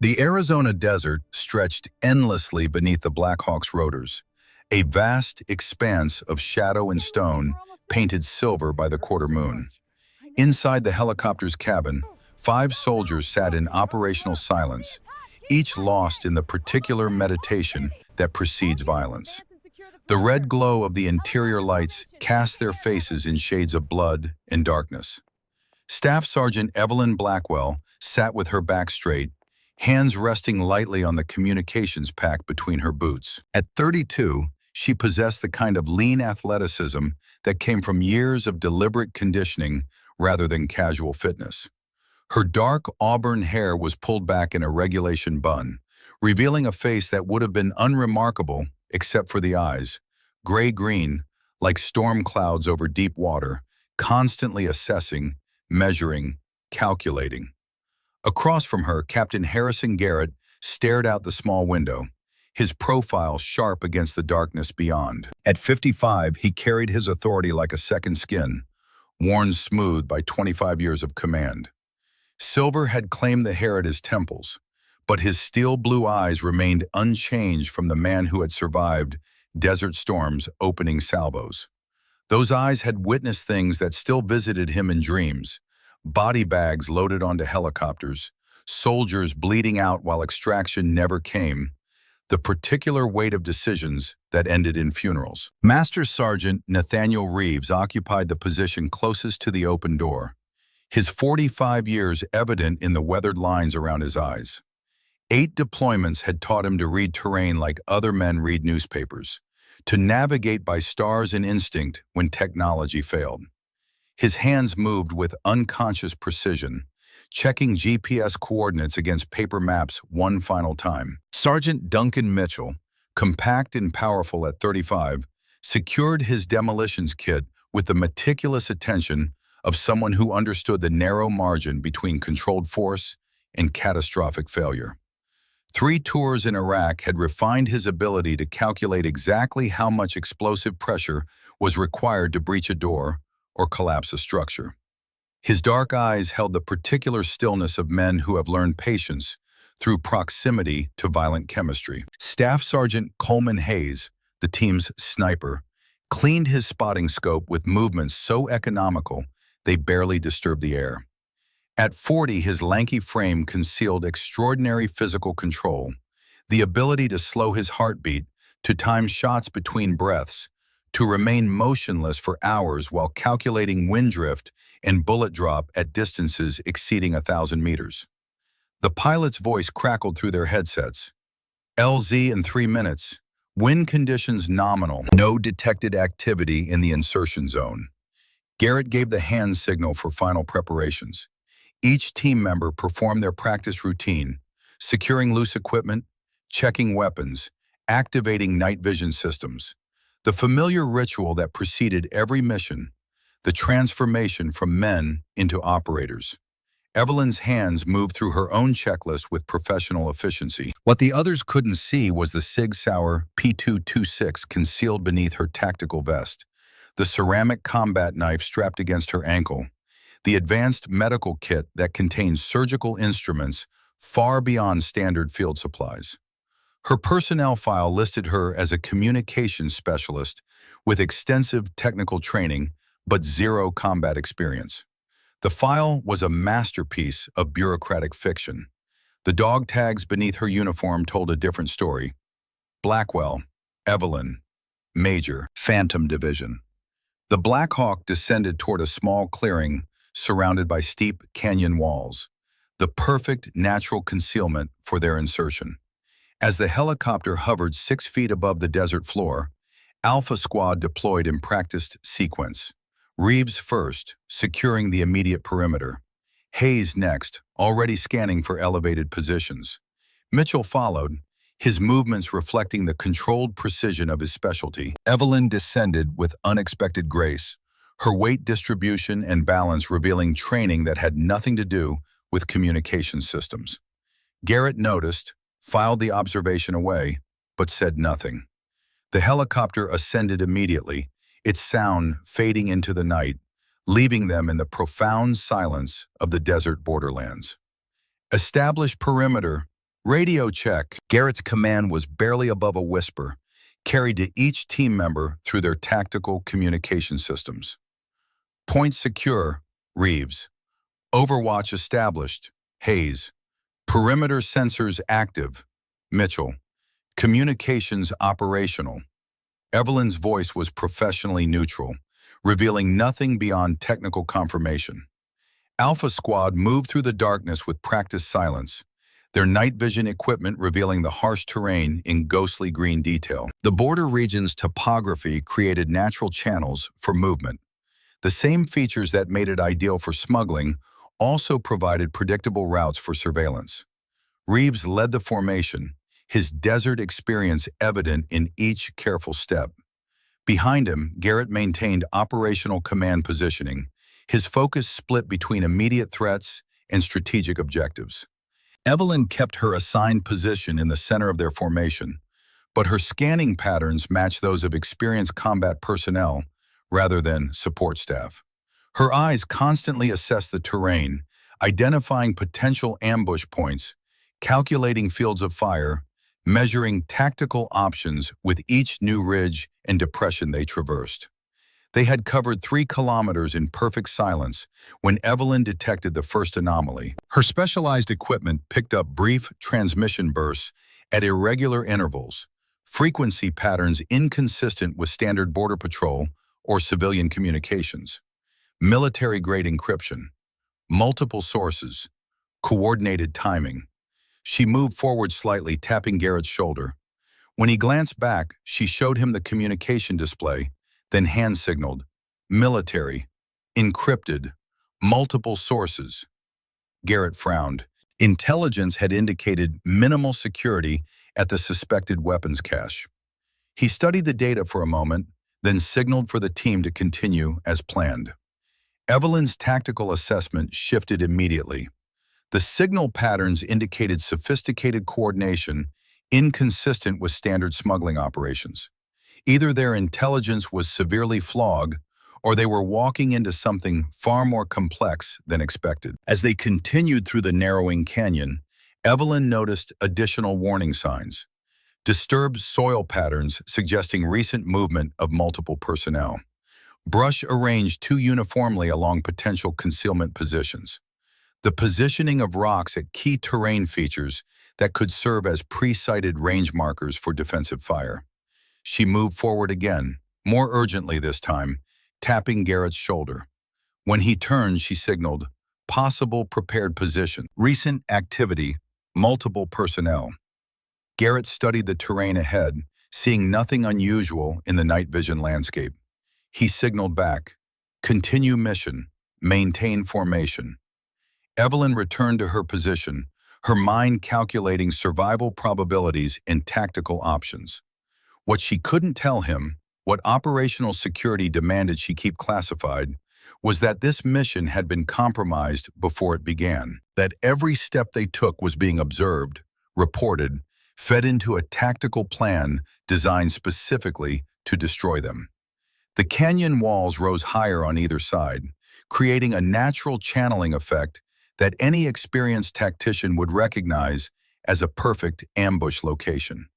The Arizona desert stretched endlessly beneath the Blackhawks' rotors, a vast expanse of shadow and stone painted silver by the quarter moon. Inside the helicopter's cabin, 5 soldiers sat in operational silence, each lost in the particular meditation that precedes violence. The red glow of the interior lights cast their faces in shades of blood and darkness. Staff Sergeant Evelyn Blackwell sat with her back straight, hands resting lightly on the communications pack between her boots. At 32, she possessed the kind of lean athleticism that came from years of deliberate conditioning rather than casual fitness. Her dark auburn hair was pulled back in a regulation bun, revealing a face that would have been unremarkable except for the eyes, gray-green, like storm clouds over deep water, constantly assessing, measuring, calculating. Across from her, Captain Harrison Garrett stared out the small window, his profile sharp against the darkness beyond. At 55, he carried his authority like a second skin, worn smooth by 25 years of command. Silver had claimed the hair at his temples, but his steel blue eyes remained unchanged from the man who had survived Desert Storm's opening salvos. Those eyes had witnessed things that still visited him in dreams: body bags loaded onto helicopters, soldiers bleeding out while extraction never came, the particular weight of decisions that ended in funerals. Master Sergeant Nathaniel Reeves occupied the position closest to the open door, his 45 years evident in the weathered lines around his eyes. 8 deployments had taught him to read terrain like other men read newspapers, to navigate by stars and instinct when technology failed. His hands moved with unconscious precision, checking GPS coordinates against paper maps one final time. Sergeant Duncan Mitchell, compact and powerful at 35, secured his demolitions kit with the meticulous attention of someone who understood the narrow margin between controlled force and catastrophic failure. 3 tours in Iraq had refined his ability to calculate exactly how much explosive pressure was required to breach a door or collapse a structure. His dark eyes held the particular stillness of men who have learned patience through proximity to violent chemistry. Staff Sergeant Coleman Hayes, the team's sniper, cleaned his spotting scope with movements so economical they barely disturbed the air. At 40, his lanky frame concealed extraordinary physical control, the ability to slow his heartbeat, to time shots between breaths, to remain motionless for hours while calculating wind drift and bullet drop at distances exceeding 1,000 meters. The pilot's voice crackled through their headsets. LZ in 3 minutes. Wind conditions nominal. No detected activity in the insertion zone. Garrett gave the hand signal for final preparations. Each team member performed their practice routine, securing loose equipment, checking weapons, activating night vision systems. The familiar ritual that preceded every mission, the transformation from men into operators. Evelyn's hands moved through her own checklist with professional efficiency. What the others couldn't see was the Sig Sauer P226 concealed beneath her tactical vest, the ceramic combat knife strapped against her ankle, the advanced medical kit that contained surgical instruments far beyond standard field supplies. Her personnel file listed her as a communications specialist with extensive technical training but zero combat experience. The file was a masterpiece of bureaucratic fiction. The dog tags beneath her uniform told a different story. Blackwell, Evelyn, Major, Phantom Division. The Black Hawk descended toward a small clearing surrounded by steep canyon walls, the perfect natural concealment for their insertion. As the helicopter hovered 6 feet above the desert floor, Alpha Squad deployed in practiced sequence. Reeves first, securing the immediate perimeter. Hayes next, already scanning for elevated positions. Mitchell followed, his movements reflecting the controlled precision of his specialty. Evelyn descended with unexpected grace, her weight distribution and balance revealing training that had nothing to do with communication systems. Garrett noticed, filed the observation away, but said nothing. The helicopter ascended immediately, its sound fading into the night, leaving them in the profound silence of the desert borderlands. Establish perimeter, Radio check. Garrett's command was barely above a whisper, carried to each team member through their tactical communication systems. Point secure, Reeves. Overwatch established, Hayes. Perimeter sensors active, Mitchell. Communications operational. Evelyn's voice was professionally neutral, revealing nothing beyond technical confirmation. Alpha Squad moved through the darkness with practiced silence, their night vision equipment revealing the harsh terrain in ghostly green detail. The border region's topography created natural channels for movement. The same features that made it ideal for smuggling also provided predictable routes for surveillance. Reeves led the formation, his desert experience evident in each careful step. Behind him, Garrett maintained operational command positioning, his focus split between immediate threats and strategic objectives. Evelyn kept her assigned position in the center of their formation, but her scanning patterns matched those of experienced combat personnel rather than support staff. Her eyes constantly assessed the terrain, identifying potential ambush points, calculating fields of fire, measuring tactical options with each new ridge and depression they traversed. They had covered 3 kilometers in perfect silence when Evelyn detected the first anomaly. Her specialized equipment picked up brief transmission bursts at irregular intervals, frequency patterns inconsistent with standard border patrol or civilian communications. Military-grade encryption, multiple sources, coordinated timing. She moved forward slightly, tapping Garrett's shoulder. When he glanced back, she showed him the communication display, then hand-signaled, military, encrypted, multiple sources. Garrett frowned. Intelligence had indicated minimal security at the suspected weapons cache. He studied the data for a moment, then signaled for the team to continue as planned. Evelyn's tactical assessment shifted immediately. The signal patterns indicated sophisticated coordination inconsistent with standard smuggling operations. Either their intelligence was severely flawed, or they were walking into something far more complex than expected. As they continued through the narrowing canyon, Evelyn noticed additional warning signs. Disturbed soil patterns suggesting recent movement of multiple personnel. Brush arranged too uniformly along potential concealment positions. The positioning of rocks at key terrain features that could serve as pre-sighted range markers for defensive fire. She moved forward again, more urgently this time, tapping Garrett's shoulder. When he turned, she signaled, possible prepared position, recent activity, multiple personnel. Garrett studied the terrain ahead, seeing nothing unusual in the night vision landscape. He signaled back, continue mission, maintain formation. Evelyn returned to her position, her mind calculating survival probabilities and tactical options. What she couldn't tell him, what operational security demanded she keep classified, was that this mission had been compromised before it began, that every step they took was being observed, reported, fed into a tactical plan designed specifically to destroy them. The canyon walls rose higher on either side, creating a natural channeling effect that any experienced tactician would recognize as a perfect ambush location.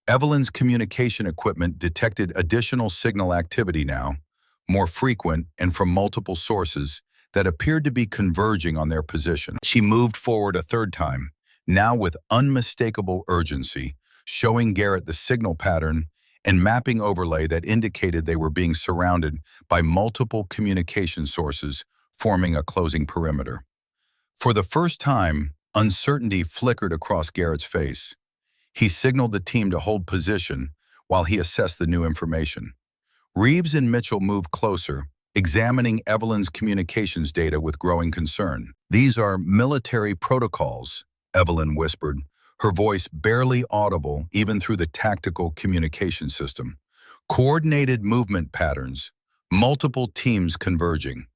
Evelyn's communication equipment detected additional signal activity now, more frequent and from multiple sources that appeared to be converging on their position. She moved forward a third time, now with unmistakable urgency, showing Garrett the signal pattern and mapping overlay that indicated they were being surrounded by multiple communication sources forming a closing perimeter. For the first time, uncertainty flickered across Garrett's face. He signaled the team to hold position while he assessed the new information. Reeves and Mitchell moved closer, examining Evelyn's communications data with growing concern. "These are military protocols," Evelyn whispered, her voice barely audible even through the tactical communication system. "Coordinated movement patterns, multiple teams converging."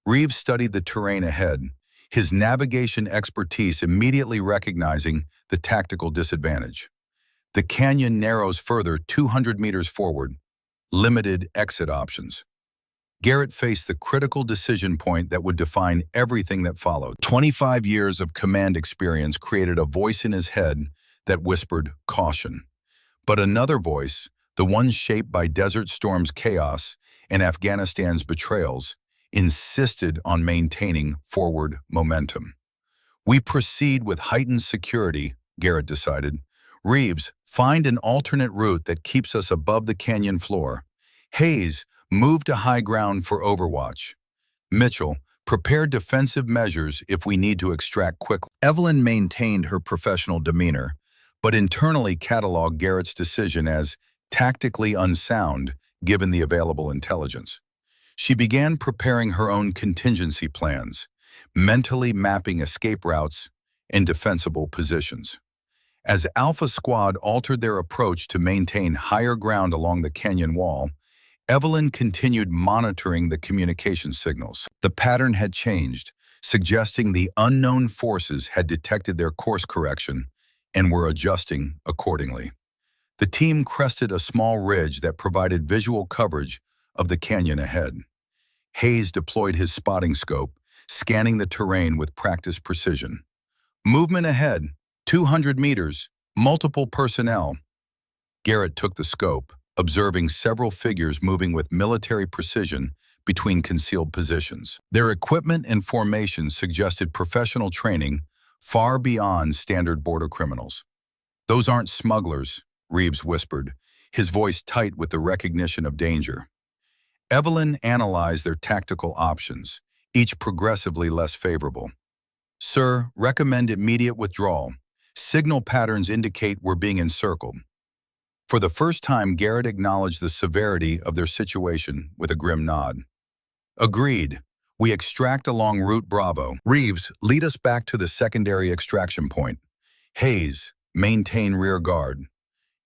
Reeves studied the terrain ahead, his navigation expertise immediately recognizing the tactical disadvantage. The canyon narrows further 200 meters forward, limited exit options. Garrett faced the critical decision point that would define everything that followed. 25 years of command experience created a voice in his head that whispered caution. But another voice, the one shaped by Desert Storm's chaos and Afghanistan's betrayals, insisted on maintaining forward momentum. We proceed with heightened security, Garrett decided. Reeves, find an alternate route that keeps us above the canyon floor. Hayes, move to high ground for overwatch. Mitchell, prepare defensive measures if we need to extract quickly. Evelyn maintained her professional demeanor, but internally cataloged Garrett's decision as tactically unsound given the available intelligence. She began preparing her own contingency plans, mentally mapping escape routes and defensible positions. As Alpha Squad altered their approach to maintain higher ground along the canyon wall, Evelyn continued monitoring the communication signals. The pattern had changed, suggesting the unknown forces had detected their course correction and were adjusting accordingly. The team crested a small ridge that provided visual coverage of the canyon ahead. Hayes deployed his spotting scope, scanning the terrain with practiced precision. Movement ahead, 200 meters, multiple personnel. Garrett took the scope, observing several figures moving with military precision between concealed positions. Their equipment and formation suggested professional training far beyond standard border criminals. "Those aren't smugglers," Reeves whispered, his voice tight with the recognition of danger. Evelyn analyzed their tactical options, each progressively less favorable. "Sir, recommend immediate withdrawal. Signal patterns indicate we're being encircled." For the first time, Garrett acknowledged the severity of their situation with a grim nod. "Agreed. We extract along Route Bravo. Reeves, lead us back to the secondary extraction point. Hayes, maintain rear guard.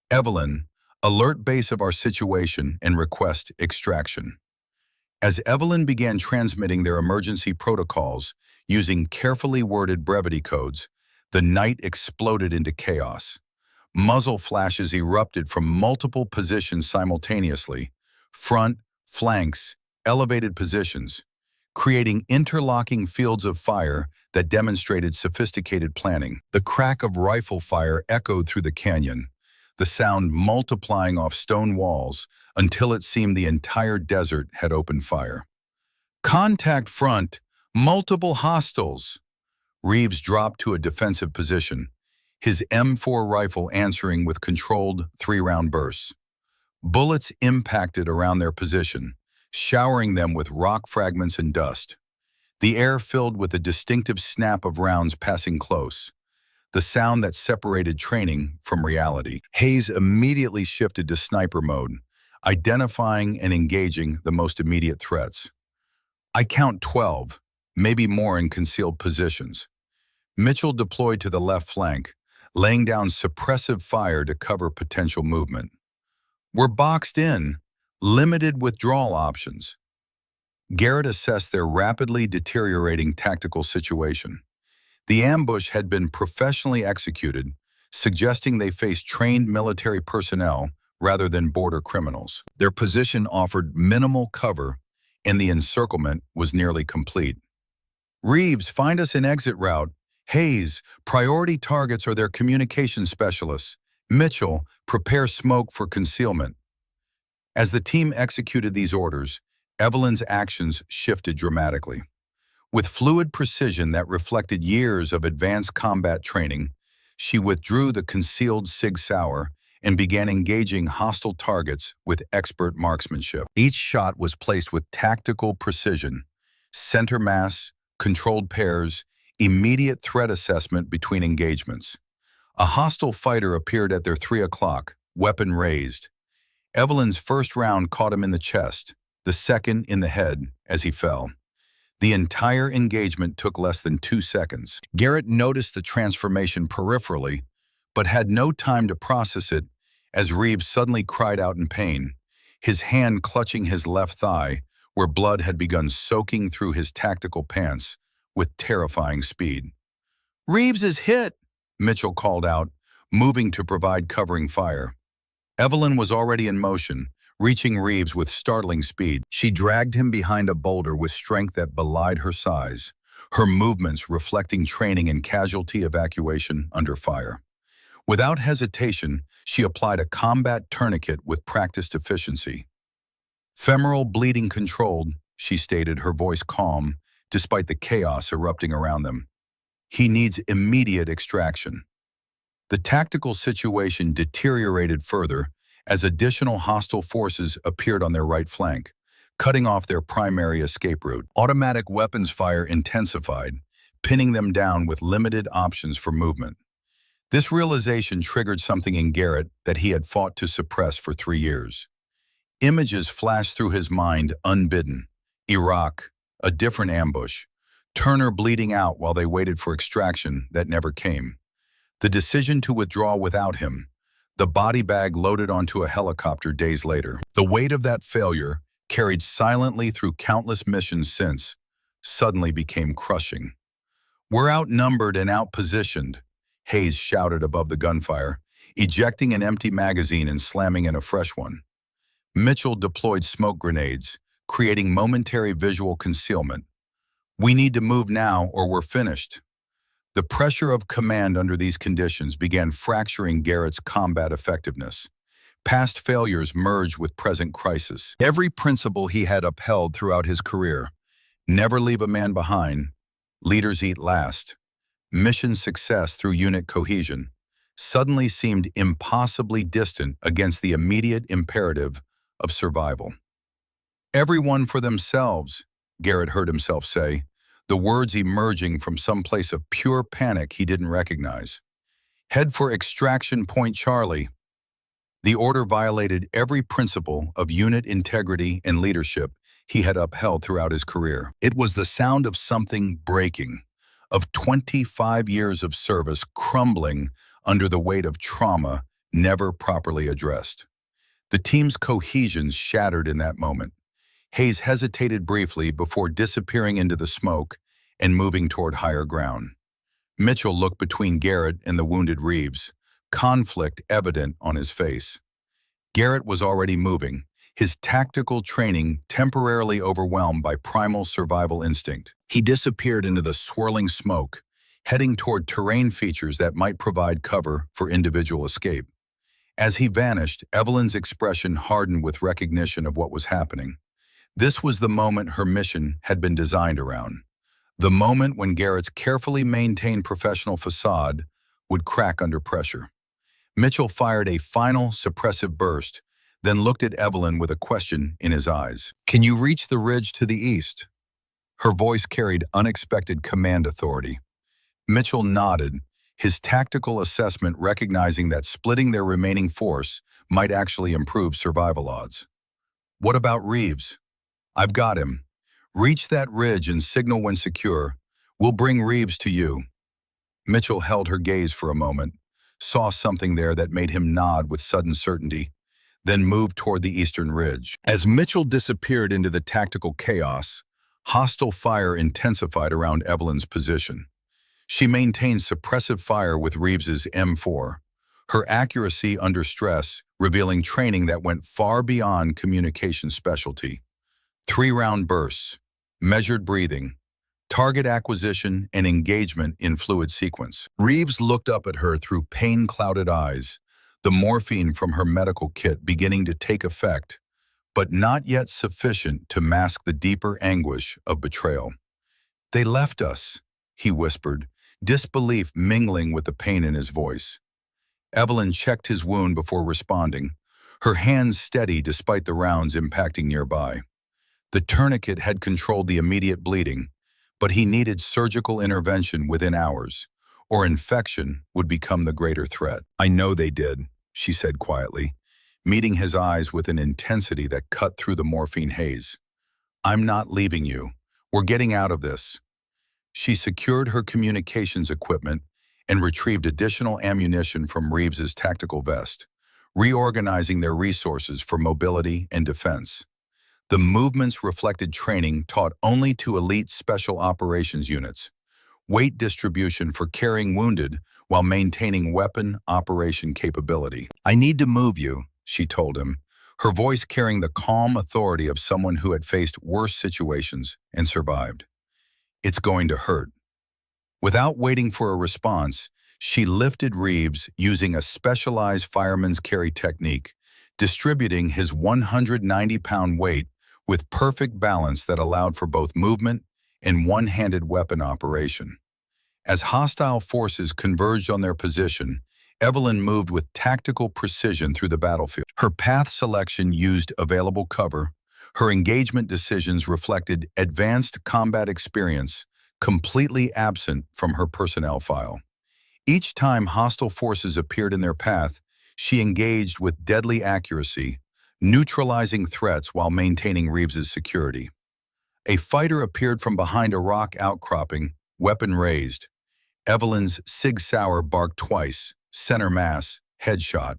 Evelyn, alert base of our situation and request extraction." As Evelyn began transmitting their emergency protocols using carefully worded brevity codes, the night exploded into chaos. Muzzle flashes erupted from multiple positions simultaneously, front, flanks, elevated positions, creating interlocking fields of fire that demonstrated sophisticated planning. The crack of rifle fire echoed through the canyon, the sound multiplying off stone walls until it seemed the entire desert had opened fire. "Contact front, multiple hostiles." Reeves dropped to a defensive position, his M4 rifle answering with controlled 3-round bursts. Bullets impacted around their position, showering them with rock fragments and dust. The air filled with a distinctive snap of rounds passing close, the sound that separated training from reality. Hayes immediately shifted to sniper mode, identifying and engaging the most immediate threats. "I count 12, maybe more in concealed positions." Mitchell deployed to the left flank, laying down suppressive fire to cover potential movement. "We're boxed in, limited withdrawal options." Garrett assessed their rapidly deteriorating tactical situation. The ambush had been professionally executed, suggesting they faced trained military personnel rather than border criminals. Their position offered minimal cover, and the encirclement was nearly complete. "Reeves, find us an exit route. Hayes, priority targets are their communication specialists. Mitchell, prepare smoke for concealment." As the team executed these orders, Evelyn's actions shifted dramatically. With fluid precision that reflected years of advanced combat training, she withdrew the concealed Sig Sauer and began engaging hostile targets with expert marksmanship. Each shot was placed with tactical precision, center mass, controlled pairs, immediate threat assessment between engagements. A hostile fighter appeared at their 3 o'clock, weapon raised. Evelyn's first round caught him in the chest, the second in the head as he fell. The entire engagement took less than 2 seconds. Garrett noticed the transformation peripherally, but had no time to process it as Reeves suddenly cried out in pain, his hand clutching his left thigh, where blood had begun soaking through his tactical pants with terrifying speed. "Reeves is hit," Mitchell called out, moving to provide covering fire. Evelyn was already in motion, reaching Reeves with startling speed. She dragged him behind a boulder with strength that belied her size, her movements reflecting training in casualty evacuation under fire. Without hesitation, she applied a combat tourniquet with practiced efficiency. Femoral bleeding controlled, she stated, her voice calm, despite the chaos erupting around them. He needs immediate extraction. The tactical situation deteriorated further as additional hostile forces appeared on their right flank, cutting off their primary escape route. Automatic weapons fire intensified, pinning them down with limited options for movement. This realization triggered something in Garrett that he had fought to suppress for 3 years. Images flashed through his mind unbidden. Iraq, a different ambush, Turner bleeding out while they waited for extraction that never came. The decision to withdraw without him, the body bag loaded onto a helicopter days later. The weight of that failure, carried silently through countless missions since, suddenly became crushing. "We're outnumbered and outpositioned," Hayes shouted above the gunfire, ejecting an empty magazine and slamming in a fresh one. Mitchell deployed smoke grenades, creating momentary visual concealment. "We need to move now or we're finished." The pressure of command under these conditions began fracturing Garrett's combat effectiveness. Past failures merged with present crisis. Every principle he had upheld throughout his career, never leave a man behind, leaders eat last, mission success through unit cohesion, suddenly seemed impossibly distant against the immediate imperative of survival. "Everyone for themselves," Garrett heard himself say, the words emerging from some place of pure panic he didn't recognize. "Head for extraction point Charlie." The order violated every principle of unit integrity and leadership he had upheld throughout his career. It was the sound of something breaking, of 25 years of service crumbling under the weight of trauma never properly addressed. The team's cohesion shattered in that moment. Hayes hesitated briefly before disappearing into the smoke and moving toward higher ground. Mitchell looked between Garrett and the wounded Reeves, conflict evident on his face. Garrett was already moving, his tactical training temporarily overwhelmed by primal survival instinct. He disappeared into the swirling smoke, heading toward terrain features that might provide cover for individual escape. As he vanished, Evelyn's expression hardened with recognition of what was happening. This was the moment her mission had been designed around. The moment when Garrett's carefully maintained professional facade would crack under pressure. Mitchell fired a final suppressive burst, then looked at Evelyn with a question in his eyes. "Can you reach the ridge to the east?" Her voice carried unexpected command authority. Mitchell nodded, his tactical assessment recognizing that splitting their remaining force might actually improve survival odds. "What about Reeves?" "I've got him. Reach that ridge and signal when secure. We'll bring Reeves to you." Mitchell held her gaze for a moment, saw something there that made him nod with sudden certainty, then moved toward the eastern ridge. As Mitchell disappeared into the tactical chaos, hostile fire intensified around Evelyn's position. She maintained suppressive fire with Reeves's M4, her accuracy under stress revealing training that went far beyond communication specialty. 3-round bursts, measured breathing, target acquisition, and engagement in fluid sequence. Reeves looked up at her through pain-clouded eyes, the morphine from her medical kit beginning to take effect, but not yet sufficient to mask the deeper anguish of betrayal. "They left us," he whispered, disbelief mingling with the pain in his voice. Evelyn checked his wound before responding, her hands steady despite the rounds impacting nearby. The tourniquet had controlled the immediate bleeding, but he needed surgical intervention within hours, or infection would become the greater threat. "I know they did," she said quietly, meeting his eyes with an intensity that cut through the morphine haze. "I'm not leaving you. We're getting out of this." She secured her communications equipment and retrieved additional ammunition from Reeves's tactical vest, reorganizing their resources for mobility and defense. The movements reflected training taught only to elite special operations units, weight distribution for carrying wounded while maintaining weapon operation capability. "I need to move you," she told him, her voice carrying the calm authority of someone who had faced worse situations and survived. "It's going to hurt." Without waiting for a response, she lifted Reeves using a specialized fireman's carry technique, distributing his 190-pound weight with perfect balance that allowed for both movement and one-handed weapon operation. As hostile forces converged on their position, Evelyn moved with tactical precision through the battlefield. Her path selection used available cover. Her engagement decisions reflected advanced combat experience, completely absent from her personnel file. Each time hostile forces appeared in their path, she engaged with deadly accuracy, neutralizing threats while maintaining Reeves's security. A fighter appeared from behind a rock outcropping, weapon raised. Evelyn's Sig Sauer barked twice, center mass, headshot,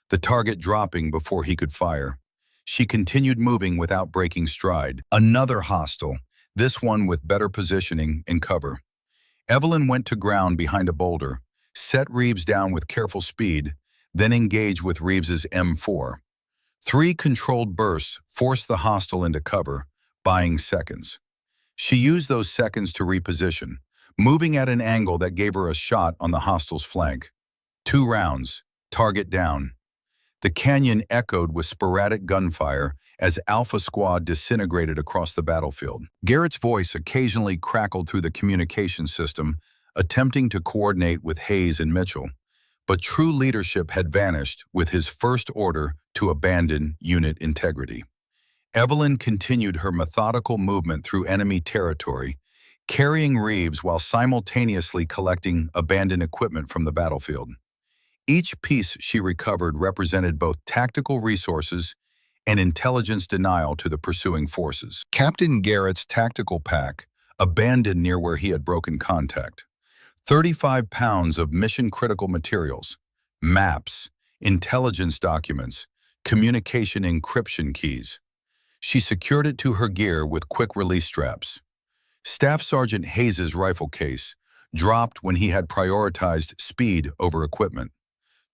the target dropping before he could fire. She continued moving without breaking stride. Another hostile, this one with better positioning and cover. Evelyn went to ground behind a boulder, set Reeves down with careful speed, then engaged with Reeves's M4. 3 controlled bursts forced the hostile into cover, buying seconds. She used those seconds to reposition, moving at an angle that gave her a shot on the hostile's flank. 2 rounds, target down. The canyon echoed with sporadic gunfire as Alpha Squad disintegrated across the battlefield. Garrett's voice occasionally crackled through the communication system, attempting to coordinate with Hayes and Mitchell. But true leadership had vanished with his first order to abandon unit integrity. Evelyn continued her methodical movement through enemy territory, carrying Reeves while simultaneously collecting abandoned equipment from the battlefield. Each piece she recovered represented both tactical resources and intelligence denial to the pursuing forces. Captain Garrett's tactical pack abandoned near where he had broken contact. 35 pounds of mission-critical materials, maps, intelligence documents, communication encryption keys. She secured it to her gear with quick-release straps. Staff Sergeant Hayes's rifle case dropped when he had prioritized speed over equipment.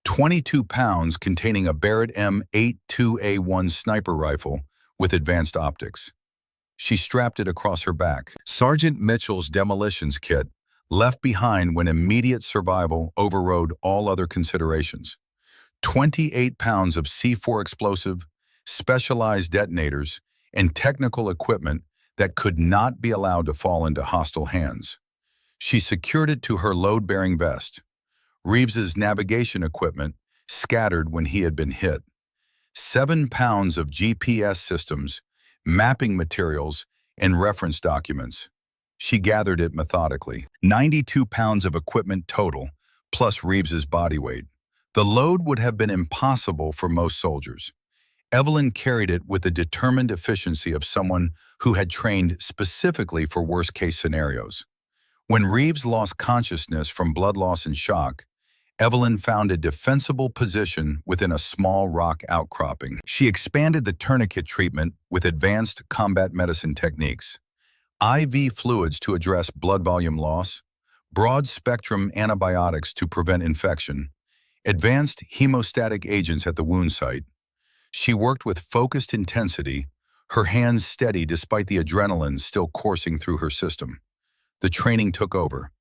22 pounds containing a Barrett M82A1 sniper rifle with advanced optics. She strapped it across her back. Sergeant Mitchell's demolitions kit, left behind when immediate survival overrode all other considerations. 28 pounds of C4 explosive, specialized detonators, and technical equipment that could not be allowed to fall into hostile hands. She secured it to her load-bearing vest. Reeves's navigation equipment scattered when he had been hit. 7 pounds of GPS systems, mapping materials, and reference documents. She gathered it methodically. 92 pounds of equipment total, plus Reeves's body weight. The load would have been impossible for most soldiers. Evelyn carried it with the determined efficiency of someone who had trained specifically for worst-case scenarios. When Reeves lost consciousness from blood loss and shock, Evelyn found a defensible position within a small rock outcropping. She expanded the tourniquet treatment with advanced combat medicine techniques. IV fluids to address blood volume loss, broad-spectrum antibiotics to prevent infection, advanced hemostatic agents at the wound site. She worked with focused intensity, her hands steady despite the adrenaline still coursing through her system. The training took over.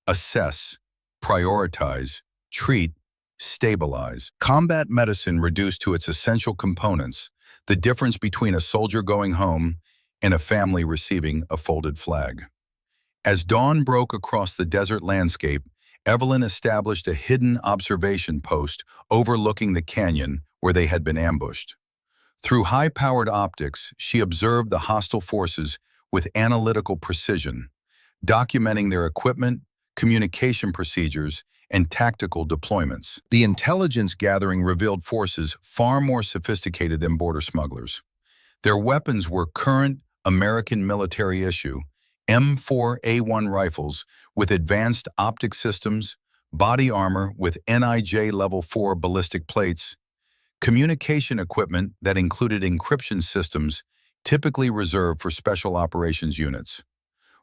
Assess, prioritize, treat, stabilize. Combat medicine reduced to its essential components, the difference between a soldier going home and a family receiving a folded flag. As dawn broke across the desert landscape, Evelyn established a hidden observation post overlooking the canyon where they had been ambushed. Through high-powered optics, she observed the hostile forces with analytical precision, documenting their equipment, communication procedures, and tactical deployments. The intelligence gathering revealed forces far more sophisticated than border smugglers. Their weapons were current American military issue M4A1 rifles with advanced optic systems, body armor with NIJ Level 4 ballistic plates, communication equipment that included encryption systems typically reserved for special operations units.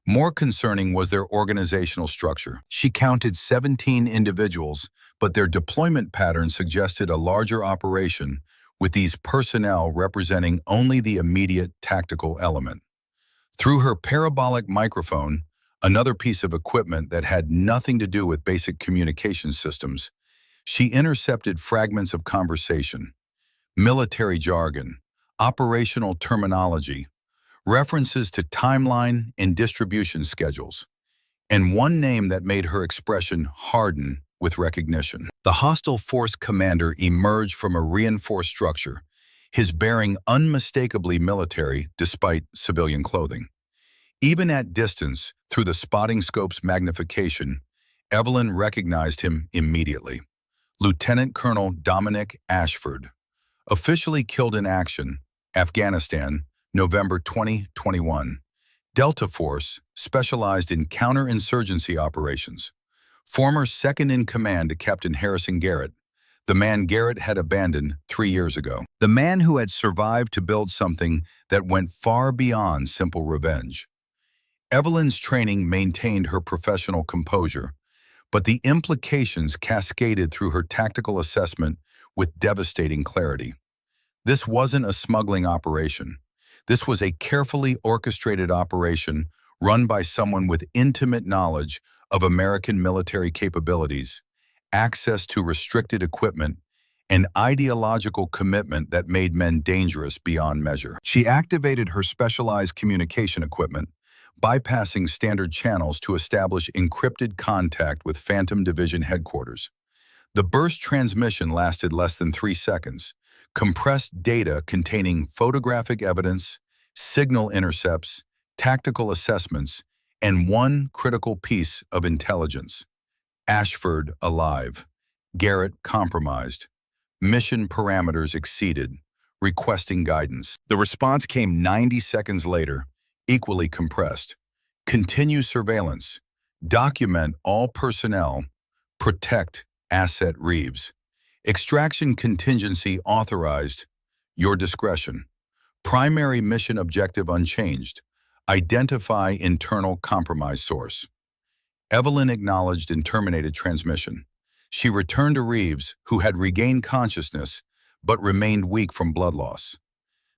More concerning was their organizational structure. She counted 17 individuals, but their deployment pattern suggested a larger operation with these personnel representing only the immediate tactical element. Through her parabolic microphone, another piece of equipment that had nothing to do with basic communication systems, she intercepted fragments of conversation, military jargon, operational terminology, references to timeline and distribution schedules, and one name that made her expression harden with recognition. The hostile force commander emerged from a reinforced structure, his bearing unmistakably military despite civilian clothing. Even at distance, through the spotting scope's magnification, Evelyn recognized him immediately. Lieutenant Colonel Dominic Ashford, officially killed in action, Afghanistan, November 2021. Delta Force, specialized in counterinsurgency operations. Former second-in-command to Captain Harrison Garrett, the man Garrett had abandoned 3 years ago. The man who had survived to build something that went far beyond simple revenge. Evelyn's training maintained her professional composure, but the implications cascaded through her tactical assessment with devastating clarity. This wasn't a smuggling operation. This was a carefully orchestrated operation run by someone with intimate knowledge of American military capabilities, access to restricted equipment, and ideological commitment that made men dangerous beyond measure. She activated her specialized communication equipment, bypassing standard channels to establish encrypted contact with Phantom Division headquarters. The burst transmission lasted less than 3 seconds, compressed data containing photographic evidence, signal intercepts, tactical assessments, and one critical piece of intelligence. Ashford alive, Garrett compromised, mission parameters exceeded, requesting guidance. The response came 90 seconds later, equally compressed. Continue surveillance, document all personnel, protect Asset Reeves. Extraction contingency authorized. Your discretion. Primary mission objective unchanged. Identify internal compromise source. Evelyn acknowledged and terminated transmission. She returned to Reeves, who had regained consciousness but remained weak from blood loss.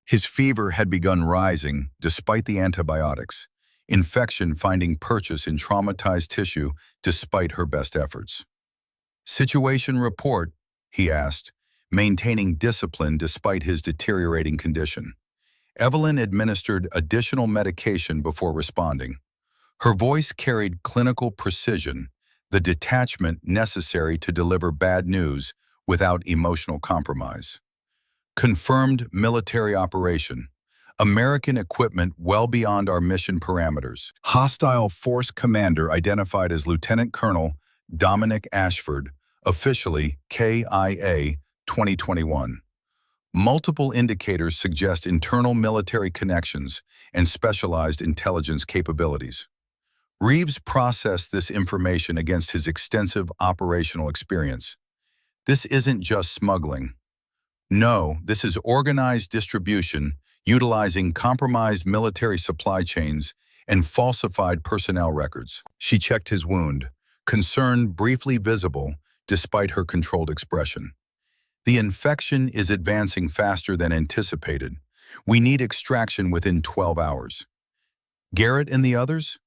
His fever had begun rising despite the antibiotics, infection finding purchase in traumatized tissue despite her best efforts. Situation report, he asked, maintaining discipline despite his deteriorating condition. Evelyn administered additional medication before responding. Her voice carried clinical precision, the detachment necessary to deliver bad news without emotional compromise. Confirmed military operation. American equipment well beyond our mission parameters. Hostile force commander identified as Lieutenant Colonel Dominic Ashford, officially KIA 2021. Multiple indicators suggest internal military connections and specialized intelligence capabilities. Reeves processed this information against his extensive operational experience. This isn't just smuggling. No, this is organized distribution utilizing compromised military supply chains and falsified personnel records. She checked his wound, concern briefly visible despite her controlled expression. The infection is advancing faster than anticipated. We need extraction within 12 hours. Garrett and the others?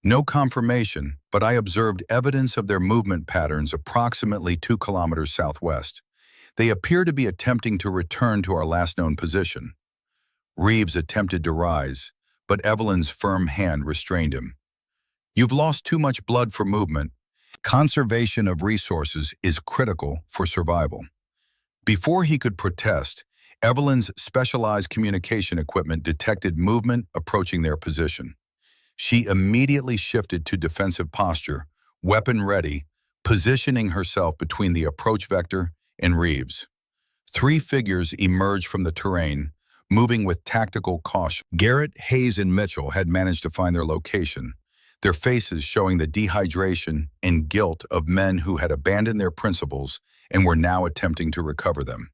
No confirmation, but I observed evidence of their movement patterns approximately 2 kilometers southwest. They appear to be attempting to return to our last known position. Reeves attempted to rise, but Evelyn's firm hand restrained him. You've lost too much blood for movement. Conservation of resources is critical for survival. Before he could protest, Evelyn's specialized communication equipment detected movement approaching their position. She immediately shifted to defensive posture, weapon ready, positioning herself between the approach vector and Reeves. 3 figures emerged from the terrain, moving with tactical caution. Garrett, Hayes, and Mitchell had managed to find their location, their faces showing the dehydration and guilt of men who had abandoned their principles and were now attempting to recover them.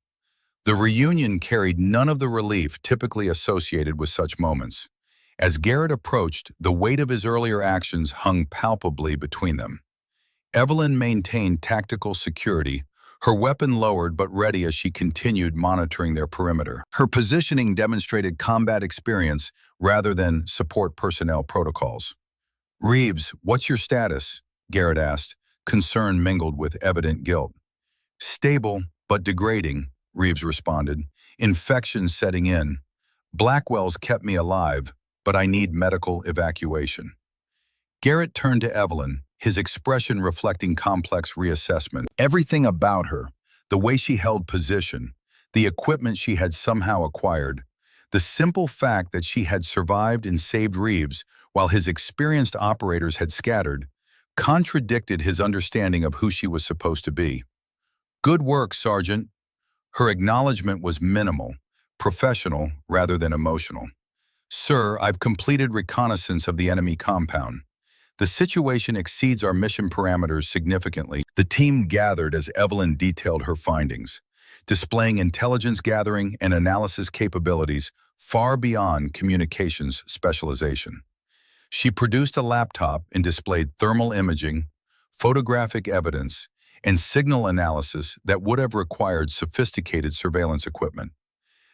The reunion carried none of the relief typically associated with such moments. As Garrett approached, the weight of his earlier actions hung palpably between them. Evelyn maintained tactical security, her weapon lowered but ready as she continued monitoring their perimeter. Her positioning demonstrated combat experience rather than support personnel protocols. "Reeves, what's your status?" Garrett asked, concern mingled with evident guilt. "Stable, but degrading," Reeves responded. "Infection setting in. Blackwell's kept me alive, but I need medical evacuation." Garrett turned to Evelyn, his expression reflecting complex reassessment. Everything about her, the way she held position, the equipment she had somehow acquired, the simple fact that she had survived and saved Reeves while his experienced operators had scattered, contradicted his understanding of who she was supposed to be. "Good work, Sergeant." Her acknowledgement was minimal, professional rather than emotional. "Sir, I've completed reconnaissance of the enemy compound. The situation exceeds our mission parameters significantly." The team gathered as Evelyn detailed her findings, displaying intelligence gathering and analysis capabilities far beyond communications specialization. She produced a laptop and displayed thermal imaging, photographic evidence, and signal analysis that would have required sophisticated surveillance equipment.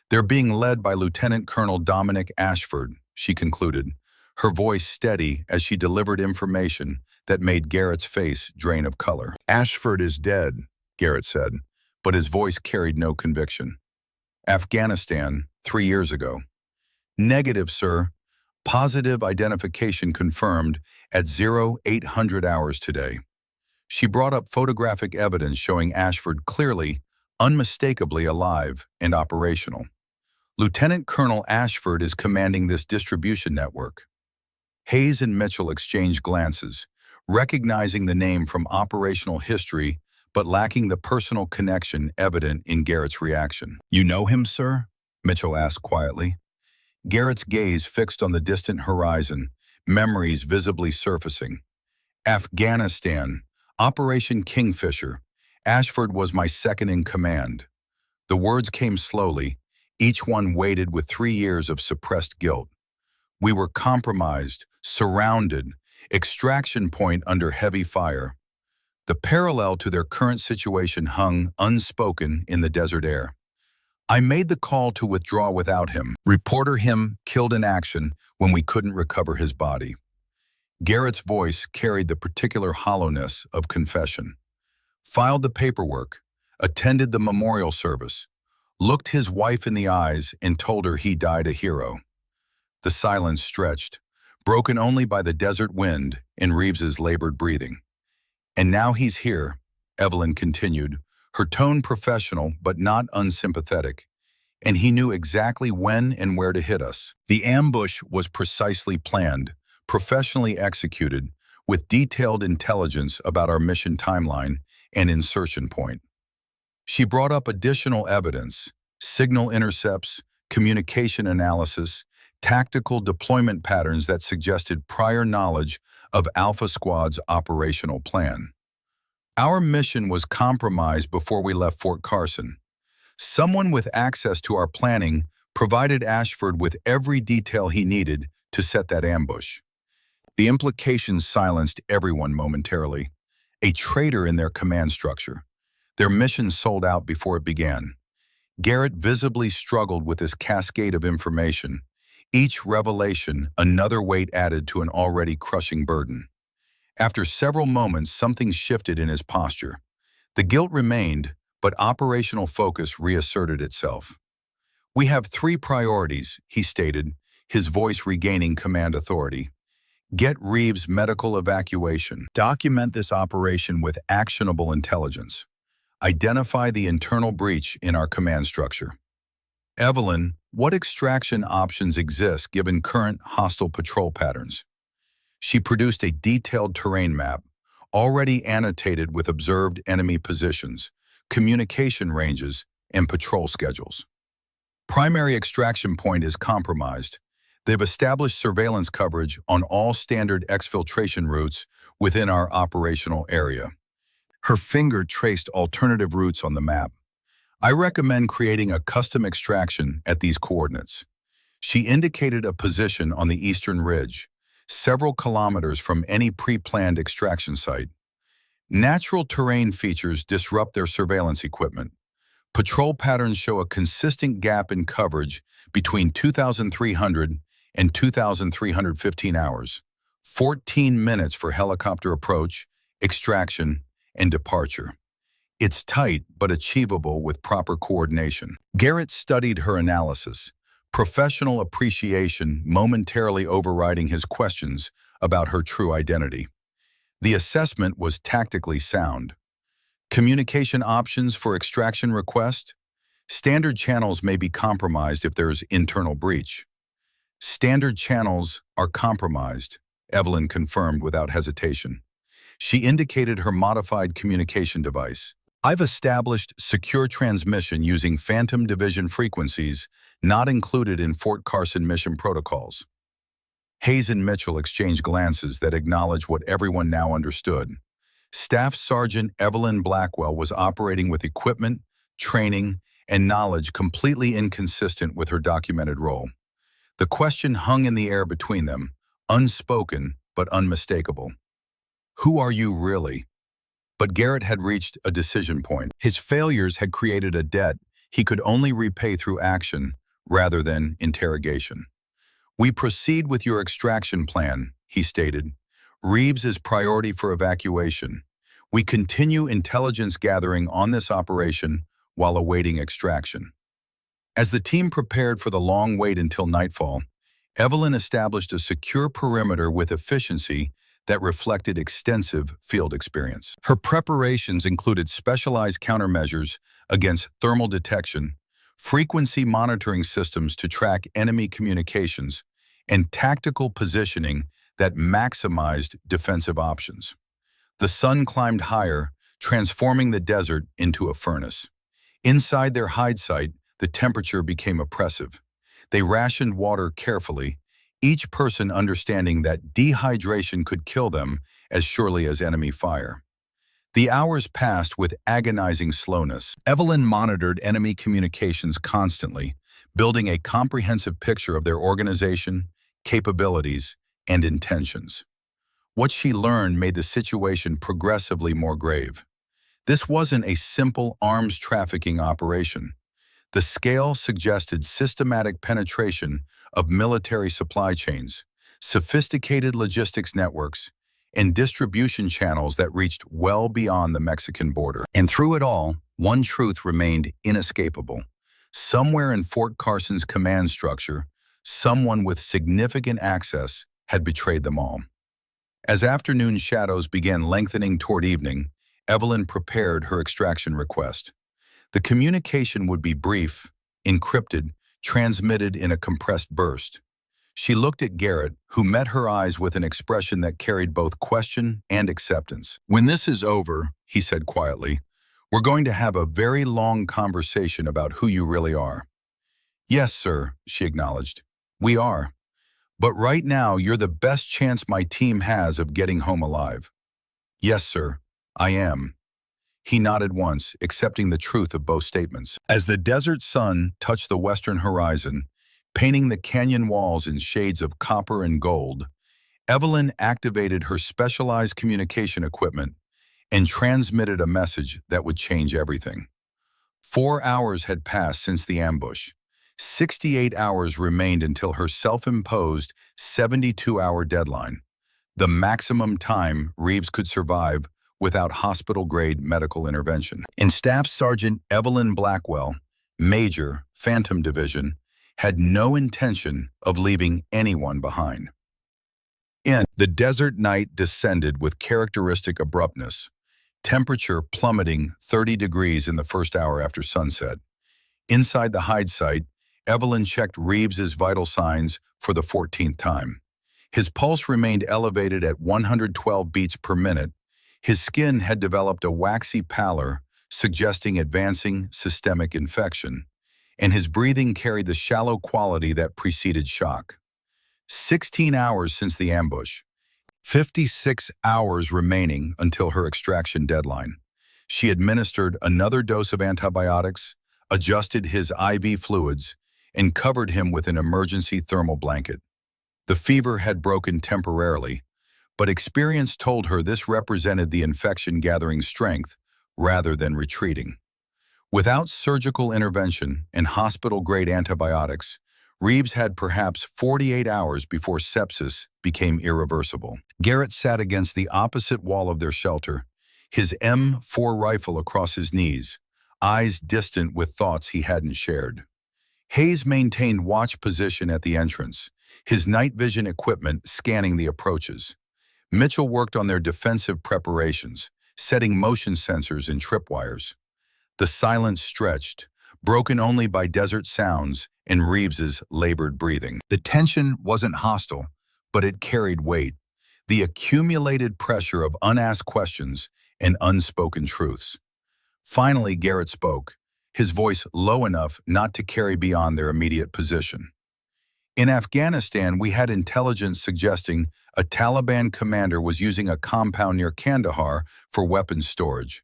"They're being led by Lieutenant Colonel Dominic Ashford," she concluded, her voice steady as she delivered information that made Garrett's face drain of color. "Ashford is dead," Garrett said, but his voice carried no conviction. "Afghanistan, 3 years ago." "Negative, sir. Positive identification confirmed at 0800 hours today." She brought up photographic evidence showing Ashford clearly, unmistakably alive and operational. "Lieutenant Colonel Ashford is commanding this distribution network." Hayes and Mitchell exchanged glances, recognizing the name from operational history but lacking the personal connection evident in Garrett's reaction. "You know him, sir?" Mitchell asked quietly. Garrett's gaze fixed on the distant horizon, memories visibly surfacing. "Afghanistan, Operation Kingfisher. Ashford was my second in command." The words came slowly, each one weighted with 3 years of suppressed guilt. "We were compromised, surrounded, extraction point under heavy fire." The parallel to their current situation hung unspoken in the desert air. "I made the call to withdraw without him. Reporter him killed in action when we couldn't recover his body." Garrett's voice carried the particular hollowness of confession. "Filed the paperwork, attended the memorial service, looked his wife in the eyes and told her he died a hero." The silence stretched, broken only by the desert wind and Reeves's labored breathing. "And now he's here," Evelyn continued, her tone professional but not unsympathetic. "And he knew exactly when and where to hit us. The ambush was precisely planned, professionally executed, with detailed intelligence about our mission timeline and insertion point." She brought up additional evidence, signal intercepts, communication analysis, tactical deployment patterns that suggested prior knowledge of Alpha Squad's operational plan. "Our mission was compromised before we left Fort Carson. Someone with access to our planning provided Ashford with every detail he needed to set that ambush." The implications silenced everyone momentarily. A traitor in their command structure. Their mission sold out before it began. Garrett visibly struggled with this cascade of information, each revelation another weight added to an already crushing burden. After several moments, something shifted in his posture. The guilt remained, but operational focus reasserted itself. "We have 3 priorities," he stated, his voice regaining command authority. "Get Reeves' medical evacuation. Document this operation with actionable intelligence. Identify the internal breach in our command structure." "Evelyn, what extraction options exist given current hostile patrol patterns?" She produced a detailed terrain map, already annotated with observed enemy positions, communication ranges, and patrol schedules. "Primary extraction point is compromised. They've established surveillance coverage on all standard exfiltration routes within our operational area." Her finger traced alternative routes on the map. "I recommend creating a custom extraction at these coordinates." She indicated a position on the eastern ridge, several kilometers from any pre-planned extraction site. Natural terrain features disrupt their surveillance equipment. Patrol patterns show a consistent gap in coverage between 2,300 and 2,315 hours, 14 minutes for helicopter approach, extraction, and departure. It's tight but achievable with proper coordination. Garrett studied her analysis, professional appreciation momentarily overriding his questions about her true identity. The assessment was tactically sound. Communication options for extraction request. Standard channels may be compromised if there's internal breach. Standard channels are compromised, Evelyn confirmed without hesitation. She indicated her modified communication device. I've established secure transmission using phantom division frequencies not included in Fort Carson mission protocols. Hayes and Mitchell exchanged glances that acknowledged what everyone now understood. Staff Sergeant Evelyn Blackwell was operating with equipment, training, and knowledge completely inconsistent with her documented role. The question hung in the air between them, unspoken but unmistakable. Who are you really? But Garrett had reached a decision point. His failures had created a debt he could only repay through action rather than interrogation. We proceed with your extraction plan, he stated. Reeves is priority for evacuation. We continue intelligence gathering on this operation while awaiting extraction. As the team prepared for the long wait until nightfall, Evelyn established a secure perimeter with efficiency that reflected extensive field experience. Her preparations included specialized countermeasures against thermal detection, frequency monitoring systems to track enemy communications, and tactical positioning that maximized defensive options. The sun climbed higher, transforming the desert into a furnace. Inside their hide site, the temperature became oppressive. They rationed water carefully, each person understanding that dehydration could kill them as surely as enemy fire. The hours passed with agonizing slowness. Evelyn monitored enemy communications constantly, building a comprehensive picture of their organization, capabilities, and intentions. What she learned made the situation progressively more grave. This wasn't a simple arms trafficking operation. The scale suggested systematic penetration of military supply chains, sophisticated logistics networks, and distribution channels that reached well beyond the Mexican border. And through it all, one truth remained inescapable. Somewhere in Fort Carson's command structure, someone with significant access had betrayed them all. As afternoon shadows began lengthening toward evening, Evelyn prepared her extraction request. The communication would be brief, encrypted, transmitted in a compressed burst. She looked at Garrett, who met her eyes with an expression that carried both question and acceptance. "When this is over," he said quietly, "we're going to have a very long conversation about who you really are." "Yes, sir," she acknowledged. "We are. But right now, you're the best chance my team has of getting home alive." "Yes, sir, I am." He nodded once, accepting the truth of both statements. As the desert sun touched the western horizon, painting the canyon walls in shades of copper and gold, Evelyn activated her specialized communication equipment and transmitted a message that would change everything. 4 hours had passed since the ambush. 68 hours remained until her self-imposed 72-hour deadline, the maximum time Reeves could survive without hospital-grade medical intervention. And Staff Sergeant Evelyn Blackwell, Major, Phantom Division, had no intention of leaving anyone behind. The desert night descended with characteristic abruptness, temperature plummeting 30 degrees in the first hour after sunset. Inside the hide site, Evelyn checked Reeves's vital signs for the 14th time. His pulse remained elevated at 112 beats per minute. His skin had developed a waxy pallor, suggesting advancing systemic infection, and his breathing carried the shallow quality that preceded shock. 16 hours since the ambush. 56 hours remaining until her extraction deadline. She administered another dose of antibiotics, adjusted his IV fluids, and covered him with an emergency thermal blanket. The fever had broken temporarily, but experience told her this represented the infection gathering strength rather than retreating. Without surgical intervention and hospital-grade antibiotics, Reeves had perhaps 48 hours before sepsis became irreversible. Garrett sat against the opposite wall of their shelter, his M4 rifle across his knees, eyes distant with thoughts he hadn't shared. Hayes maintained watch position at the entrance, his night vision equipment scanning the approaches. Mitchell worked on their defensive preparations, setting motion sensors and tripwires. The silence stretched, broken only by desert sounds and Reeves's labored breathing. The tension wasn't hostile, but it carried weight, the accumulated pressure of unasked questions and unspoken truths. Finally, Garrett spoke, his voice low enough not to carry beyond their immediate position. In Afghanistan, we had intelligence suggesting a Taliban commander was using a compound near Kandahar for weapons storage.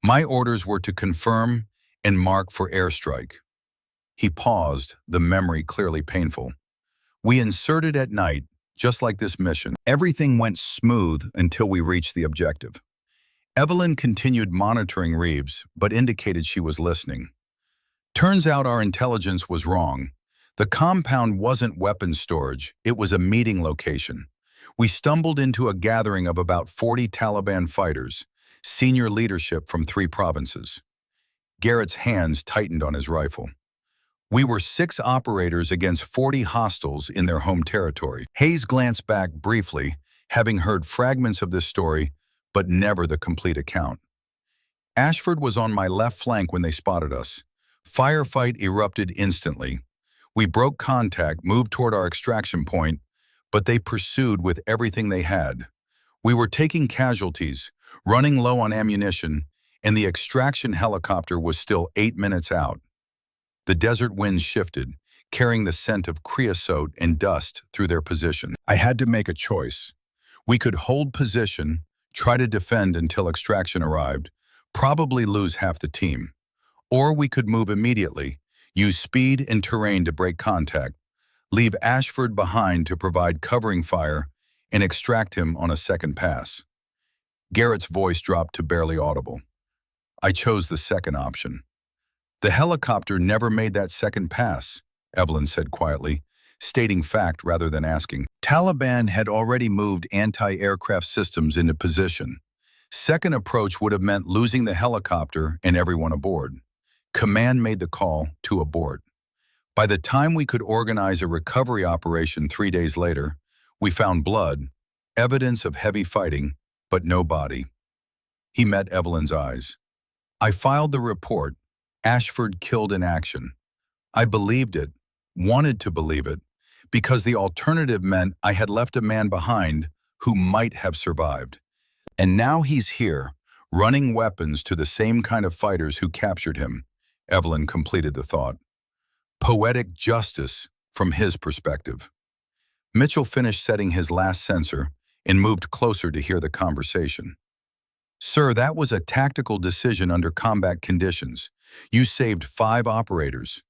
My orders were to confirm and mark for airstrike. He paused, the memory clearly painful. We inserted at night, just like this mission. Everything went smooth until we reached the objective. Evelyn continued monitoring Reeves, but indicated she was listening. Turns out our intelligence was wrong. The compound wasn't weapons storage, it was a meeting location. We stumbled into a gathering of about 40 Taliban fighters, senior leadership from 3 provinces. Garrett's hands tightened on his rifle. We were 6 operators against 40 hostiles in their home territory. Hayes glanced back briefly, having heard fragments of this story, but never the complete account. Ashford was on my left flank when they spotted us. Firefight erupted instantly. We broke contact, moved toward our extraction point, but they pursued with everything they had. We were taking casualties, running low on ammunition, and the extraction helicopter was still 8 minutes out. The desert winds shifted, carrying the scent of creosote and dust through their position. I had to make a choice. We could hold position, try to defend until extraction arrived, probably lose half the team. Or we could move immediately, use speed and terrain to break contact, leave Ashford behind to provide covering fire, and extract him on a second pass. Garrett's voice dropped to barely audible. I chose the second option. The helicopter never made that second pass, Evelyn said quietly, stating fact rather than asking. Taliban had already moved anti-aircraft systems into position. Second approach would have meant losing the helicopter and everyone aboard. Command made the call to abort. By the time we could organize a recovery operation 3 days later, we found blood, evidence of heavy fighting, but no body. He met Evelyn's eyes. I filed the report, Ashford killed in action. I believed it, wanted to believe it, because the alternative meant I had left a man behind who might have survived. And now he's here, running weapons to the same kind of fighters who captured him. Evelyn completed the thought. Poetic justice from his perspective. Mitchell finished setting his last sensor and moved closer to hear the conversation. Sir, that was a tactical decision under combat conditions. You saved 5 operators.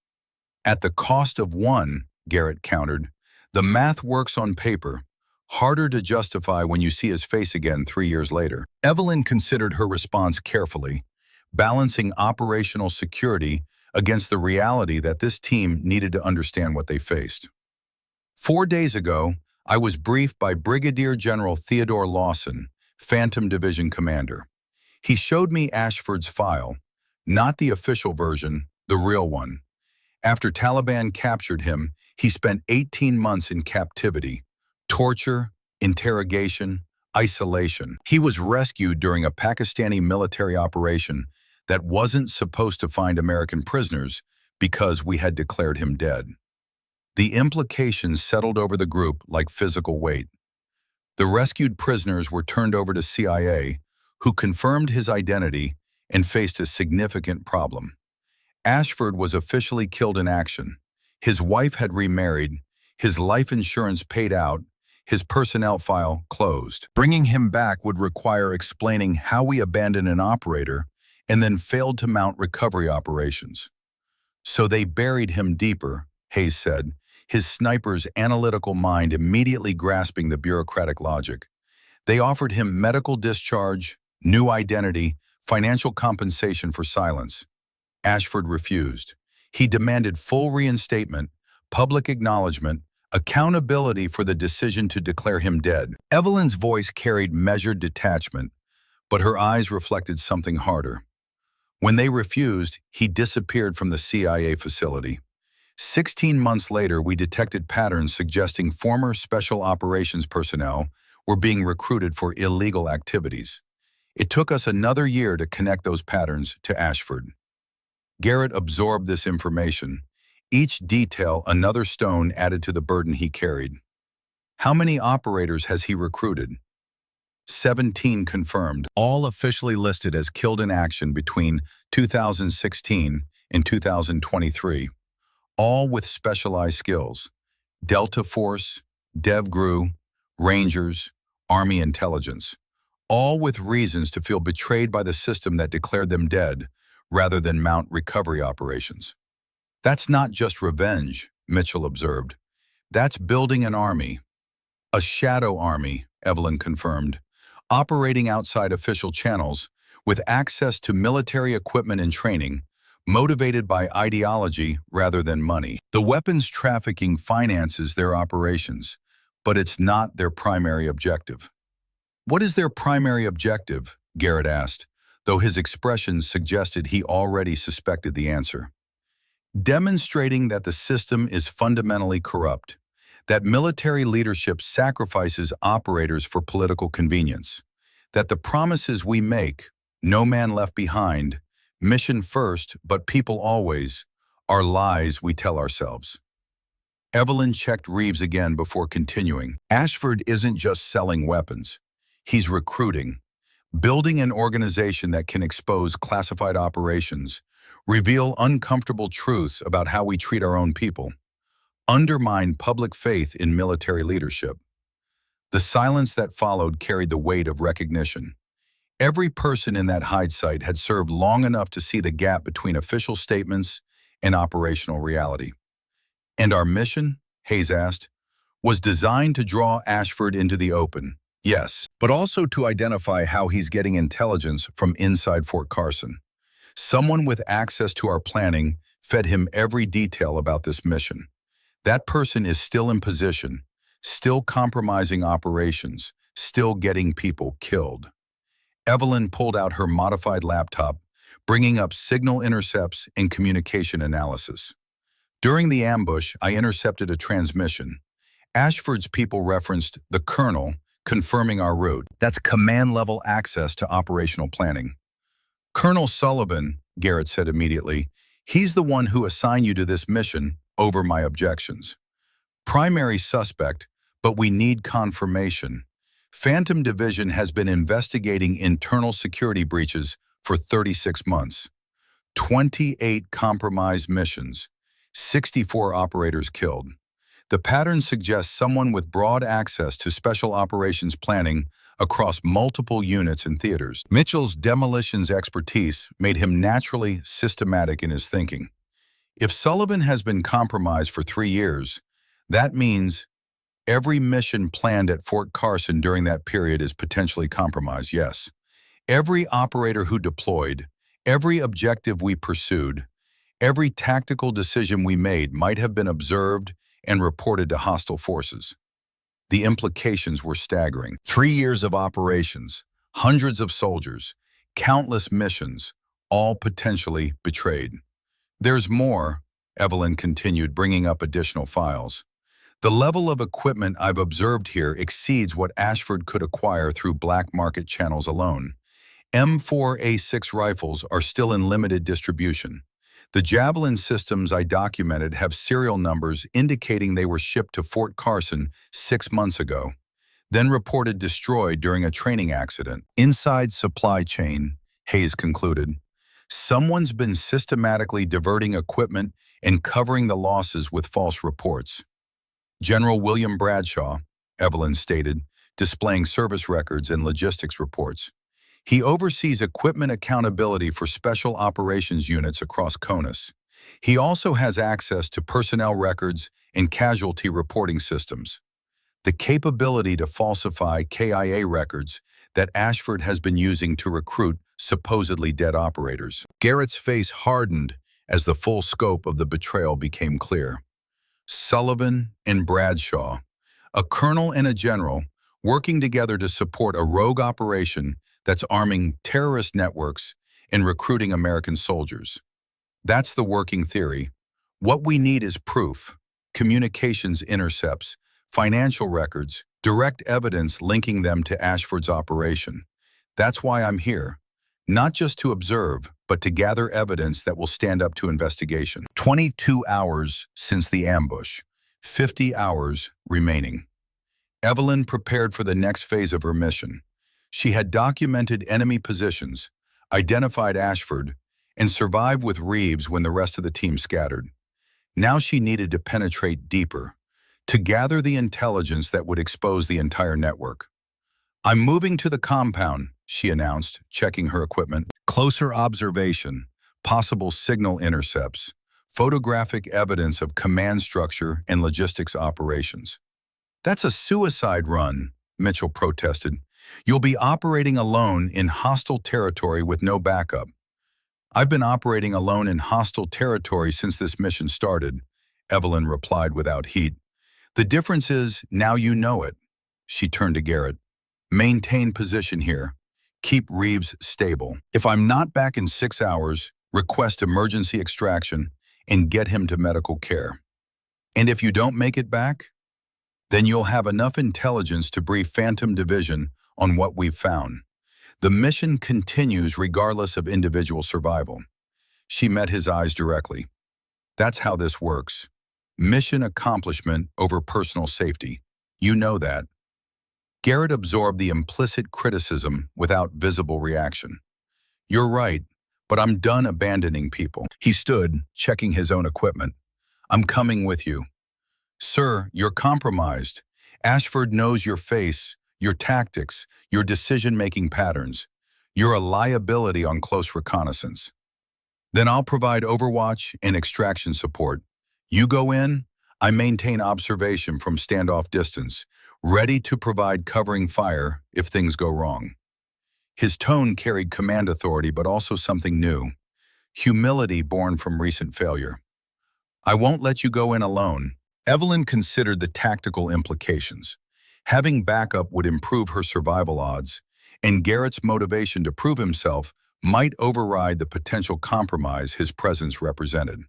At the cost of 1, Garrett countered. The math works on paper. Harder to justify when you see his face again 3 years later. Evelyn considered her response carefully, balancing operational security against the reality that this team needed to understand what they faced. 4 days ago, I was briefed by Brigadier General Theodore Lawson, Phantom Division Commander. He showed me Ashford's file, not the official version, the real one. After Taliban captured him, he spent 18 months in captivity, torture, interrogation, isolation. He was rescued during a Pakistani military operation that wasn't supposed to find American prisoners because we had declared him dead. The implications settled over the group like physical weight. The rescued prisoners were turned over to CIA, who confirmed his identity and faced a significant problem. Ashford was officially killed in action. His wife had remarried, his life insurance paid out, his personnel file closed. Bringing him back would require explaining how we abandoned an operator and then failed to mount recovery operations. So they buried him deeper, Hayes said, his sniper's analytical mind immediately grasping the bureaucratic logic. They offered him medical discharge, new identity, financial compensation for silence. Ashford refused. He demanded full reinstatement, public acknowledgement, accountability for the decision to declare him dead. Evelyn's voice carried measured detachment, but her eyes reflected something harder. When they refused, he disappeared from the CIA facility. 16 months later, we detected patterns suggesting former special operations personnel were being recruited for illegal activities. It took us another year to connect those patterns to Ashford. Garrett absorbed this information, each detail another stone added to the burden he carried. How many operators has he recruited? 17 confirmed, all officially listed as killed in action between 2016 and 2023, all with specialized skills: Delta Force, DevGru, Rangers, Army Intelligence, all with reasons to feel betrayed by the system that declared them dead rather than mount recovery operations. That's not just revenge, Mitchell observed. That's building an army. A shadow army, Evelyn confirmed, operating outside official channels, with access to military equipment and training, motivated by ideology rather than money. The weapons trafficking finances their operations, but it's not their primary objective. What is their primary objective? Garrett asked, though his expressions suggested he already suspected the answer. Demonstrating that the system is fundamentally corrupt, that military leadership sacrifices operators for political convenience, that the promises we make, no man left behind, mission first but people always, are lies we tell ourselves. Evelyn checked Reeves again before continuing. Ashford isn't just selling weapons. He's recruiting, building an organization that can expose classified operations, reveal uncomfortable truths about how we treat our own people, undermine public faith in military leadership. The silence that followed carried the weight of recognition. Every person in that hide site had served long enough to see the gap between official statements and operational reality. And our mission, Hayes asked, was designed to draw Ashford into the open, yes, but also to identify how he's getting intelligence from inside Fort Carson. Someone with access to our planning fed him every detail about this mission. That person is still in position, still compromising operations, still getting people killed. Evelyn pulled out her modified laptop, bringing up signal intercepts and communication analysis. During the ambush, I intercepted a transmission. Ashford's people referenced the colonel, confirming our route. That's command-level access to operational planning. Colonel Sullivan, Garrett said immediately, he's the one who assigned you to this mission over my objections. Primary suspect, but we need confirmation. Phantom Division has been investigating internal security breaches for 36 months. 28 compromised missions, 64 operators killed. The pattern suggests someone with broad access to special operations planning across multiple units and theaters. Mitchell's demolitions expertise made him naturally systematic in his thinking. If Sullivan has been compromised for 3 years, that means every mission planned at Fort Carson during that period is potentially compromised, yes. Every operator who deployed, every objective we pursued, every tactical decision we made might have been observed and reported to hostile forces. The implications were staggering. 3 years of operations, hundreds of soldiers, countless missions, all potentially betrayed. There's more, Evelyn continued, bringing up additional files. The level of equipment I've observed here exceeds what Ashford could acquire through black market channels alone. M4A6 rifles are still in limited distribution. The Javelin systems I documented have serial numbers indicating they were shipped to Fort Carson 6 months ago, then reported destroyed during a training accident. Inside supply chain, Hayes concluded, someone's been systematically diverting equipment and covering the losses with false reports. General William Bradshaw, Evelyn stated, displaying service records and logistics reports. He oversees equipment accountability for special operations units across CONUS. He also has access to personnel records and casualty reporting systems. the capability to falsify KIA records that Ashford has been using to recruit supposedly dead operators. Garrett's face hardened as the full scope of the betrayal became clear. Sullivan and Bradshaw, a colonel and a general, working together to support a rogue operation that's arming terrorist networks and recruiting American soldiers. That's the working theory. What we need is proof, communications intercepts, financial records, direct evidence linking them to Ashford's operation. That's why I'm here, not just to observe, but to gather evidence that will stand up to investigation. 22 hours since the ambush, 50 hours remaining. Evelyn prepared for the next phase of her mission. She had documented enemy positions, identified Ashford, and survived with Reeves when the rest of the team scattered. Now she needed to penetrate deeper, to gather the intelligence that would expose the entire network. "I'm moving to the compound," she announced, checking her equipment. Closer observation, possible signal intercepts, photographic evidence of command structure and logistics operations. "That's a suicide run," Mitchell protested. "You'll be operating alone in hostile territory with no backup." "I've been operating alone in hostile territory since this mission started," Evelyn replied without heat. "The difference is now you know it." She turned to Garrett. "Maintain position here. Keep Reeves stable. If I'm not back in 6 hours, request emergency extraction and get him to medical care. And if you don't make it back, then you'll have enough intelligence to brief Phantom Division on what we've found. The mission continues regardless of individual survival." She met his eyes directly. "That's how this works. Mission accomplishment over personal safety. You know that." Garrett absorbed the implicit criticism without visible reaction. "You're right, but I'm done abandoning people." He stood, checking his own equipment. "I'm coming with you." "Sir, you're compromised. Ashford knows your face, your tactics, your decision-making patterns. You're a liability on close reconnaissance." "Then I'll provide overwatch and extraction support. You go in, I maintain observation from standoff distance, ready to provide covering fire if things go wrong." His tone carried command authority, but also something new, humility born from recent failure. "I won't let you go in alone." Evelyn considered the tactical implications. Having backup would improve her survival odds, and Garrett's motivation to prove himself might override the potential compromise his presence represented.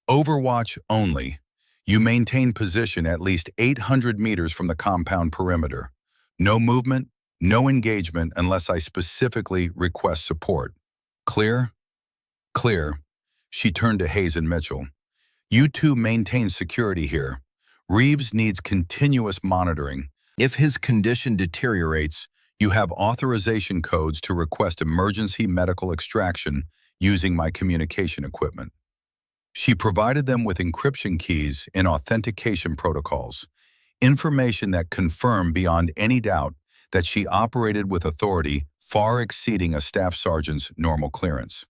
"Overwatch only. You maintain position at least 800 meters from the compound perimeter. No movement, no engagement unless I specifically request support. Clear?" "Clear." She turned to Hayes and Mitchell. "You two maintain security here. Reeves needs continuous monitoring. If his condition deteriorates, you have authorization codes to request emergency medical extraction using my communication equipment." She provided them with encryption keys and authentication protocols, information that confirmed beyond any doubt that she operated with authority far exceeding a staff sergeant's normal clearance.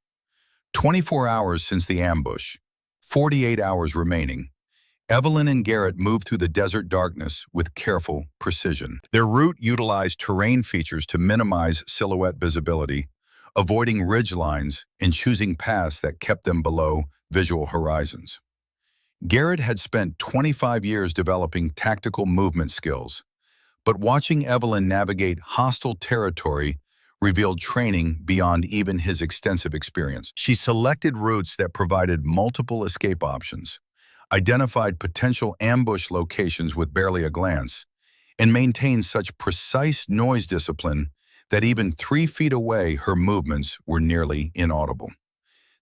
24 hours since the ambush, 48 hours remaining. Evelyn and Garrett moved through the desert darkness with careful precision. Their route utilized terrain features to minimize silhouette visibility, avoiding ridge lines and choosing paths that kept them below visual horizons. Garrett had spent 25 years developing tactical movement skills, but watching Evelyn navigate hostile territory revealed training beyond even his extensive experience. She selected routes that provided multiple escape options, identified potential ambush locations with barely a glance, and maintained such precise noise discipline that even 3 feet away her movements were nearly inaudible.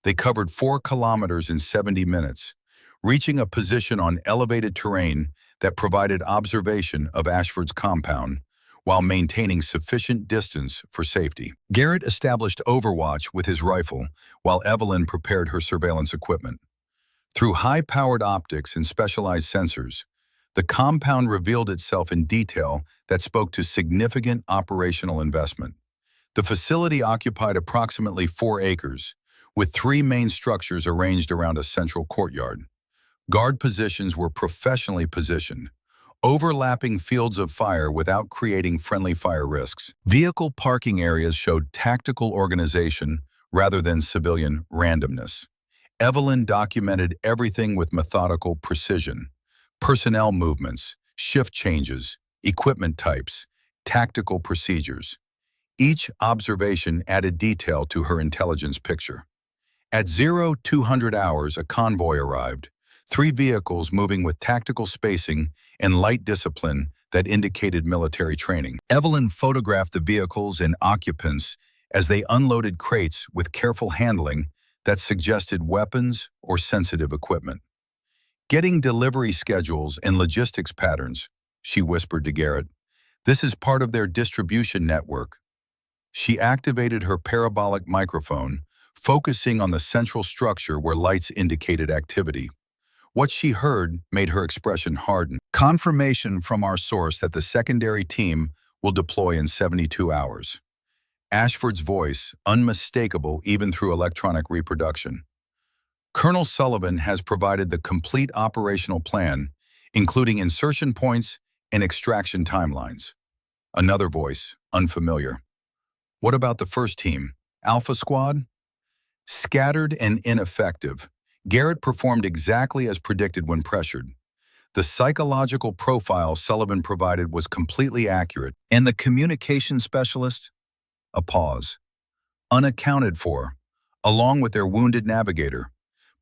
They covered 4 kilometers in 70 minutes, reaching a position on elevated terrain that provided observation of Ashford's compound while maintaining sufficient distance for safety. Garrett established overwatch with his rifle while Evelyn prepared her surveillance equipment. Through high-powered optics and specialized sensors, the compound revealed itself in detail that spoke to significant operational investment. The facility occupied approximately 4 acres, with 3 main structures arranged around a central courtyard. Guard positions were professionally positioned, overlapping fields of fire without creating friendly fire risks. Vehicle parking areas showed tactical organization rather than civilian randomness. Evelyn documented everything with methodical precision: personnel movements, shift changes, equipment types, tactical procedures. Each observation added detail to her intelligence picture. At 0200 hours, a convoy arrived, 3 vehicles moving with tactical spacing and light discipline that indicated military training. Evelyn photographed the vehicles and occupants as they unloaded crates with careful handling that suggested weapons or sensitive equipment. "Getting delivery schedules and logistics patterns," she whispered to Garrett. "This is part of their distribution network." She activated her parabolic microphone, focusing on the central structure where lights indicated activity. What she heard made her expression harden. "Confirmation from our source that the secondary team will deploy in 72 hours. Ashford's voice, unmistakable even through electronic reproduction. "Colonel Sullivan has provided the complete operational plan, including insertion points and extraction timelines." Another voice, unfamiliar. "What about the first team? Alpha Squad?" Scattered and ineffective, Garrett performed exactly as predicted when pressured. The psychological profile Sullivan provided was completely accurate. "And the communication specialist?" A pause. "Unaccounted for, along with their wounded navigator.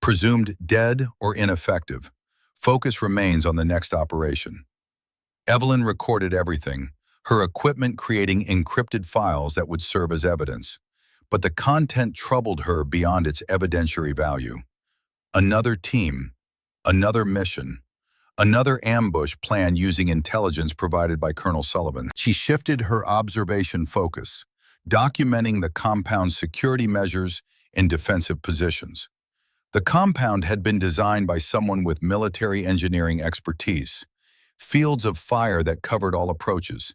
Presumed dead or ineffective. Focus remains on the next operation." Evelyn recorded everything, her equipment creating encrypted files that would serve as evidence. But the content troubled her beyond its evidentiary value. Another team, another mission, another ambush plan using intelligence provided by Colonel Sullivan. She shifted her observation focus, documenting the compound's security measures and defensive positions. The compound had been designed by someone with military engineering expertise, fields of fire that covered all approaches,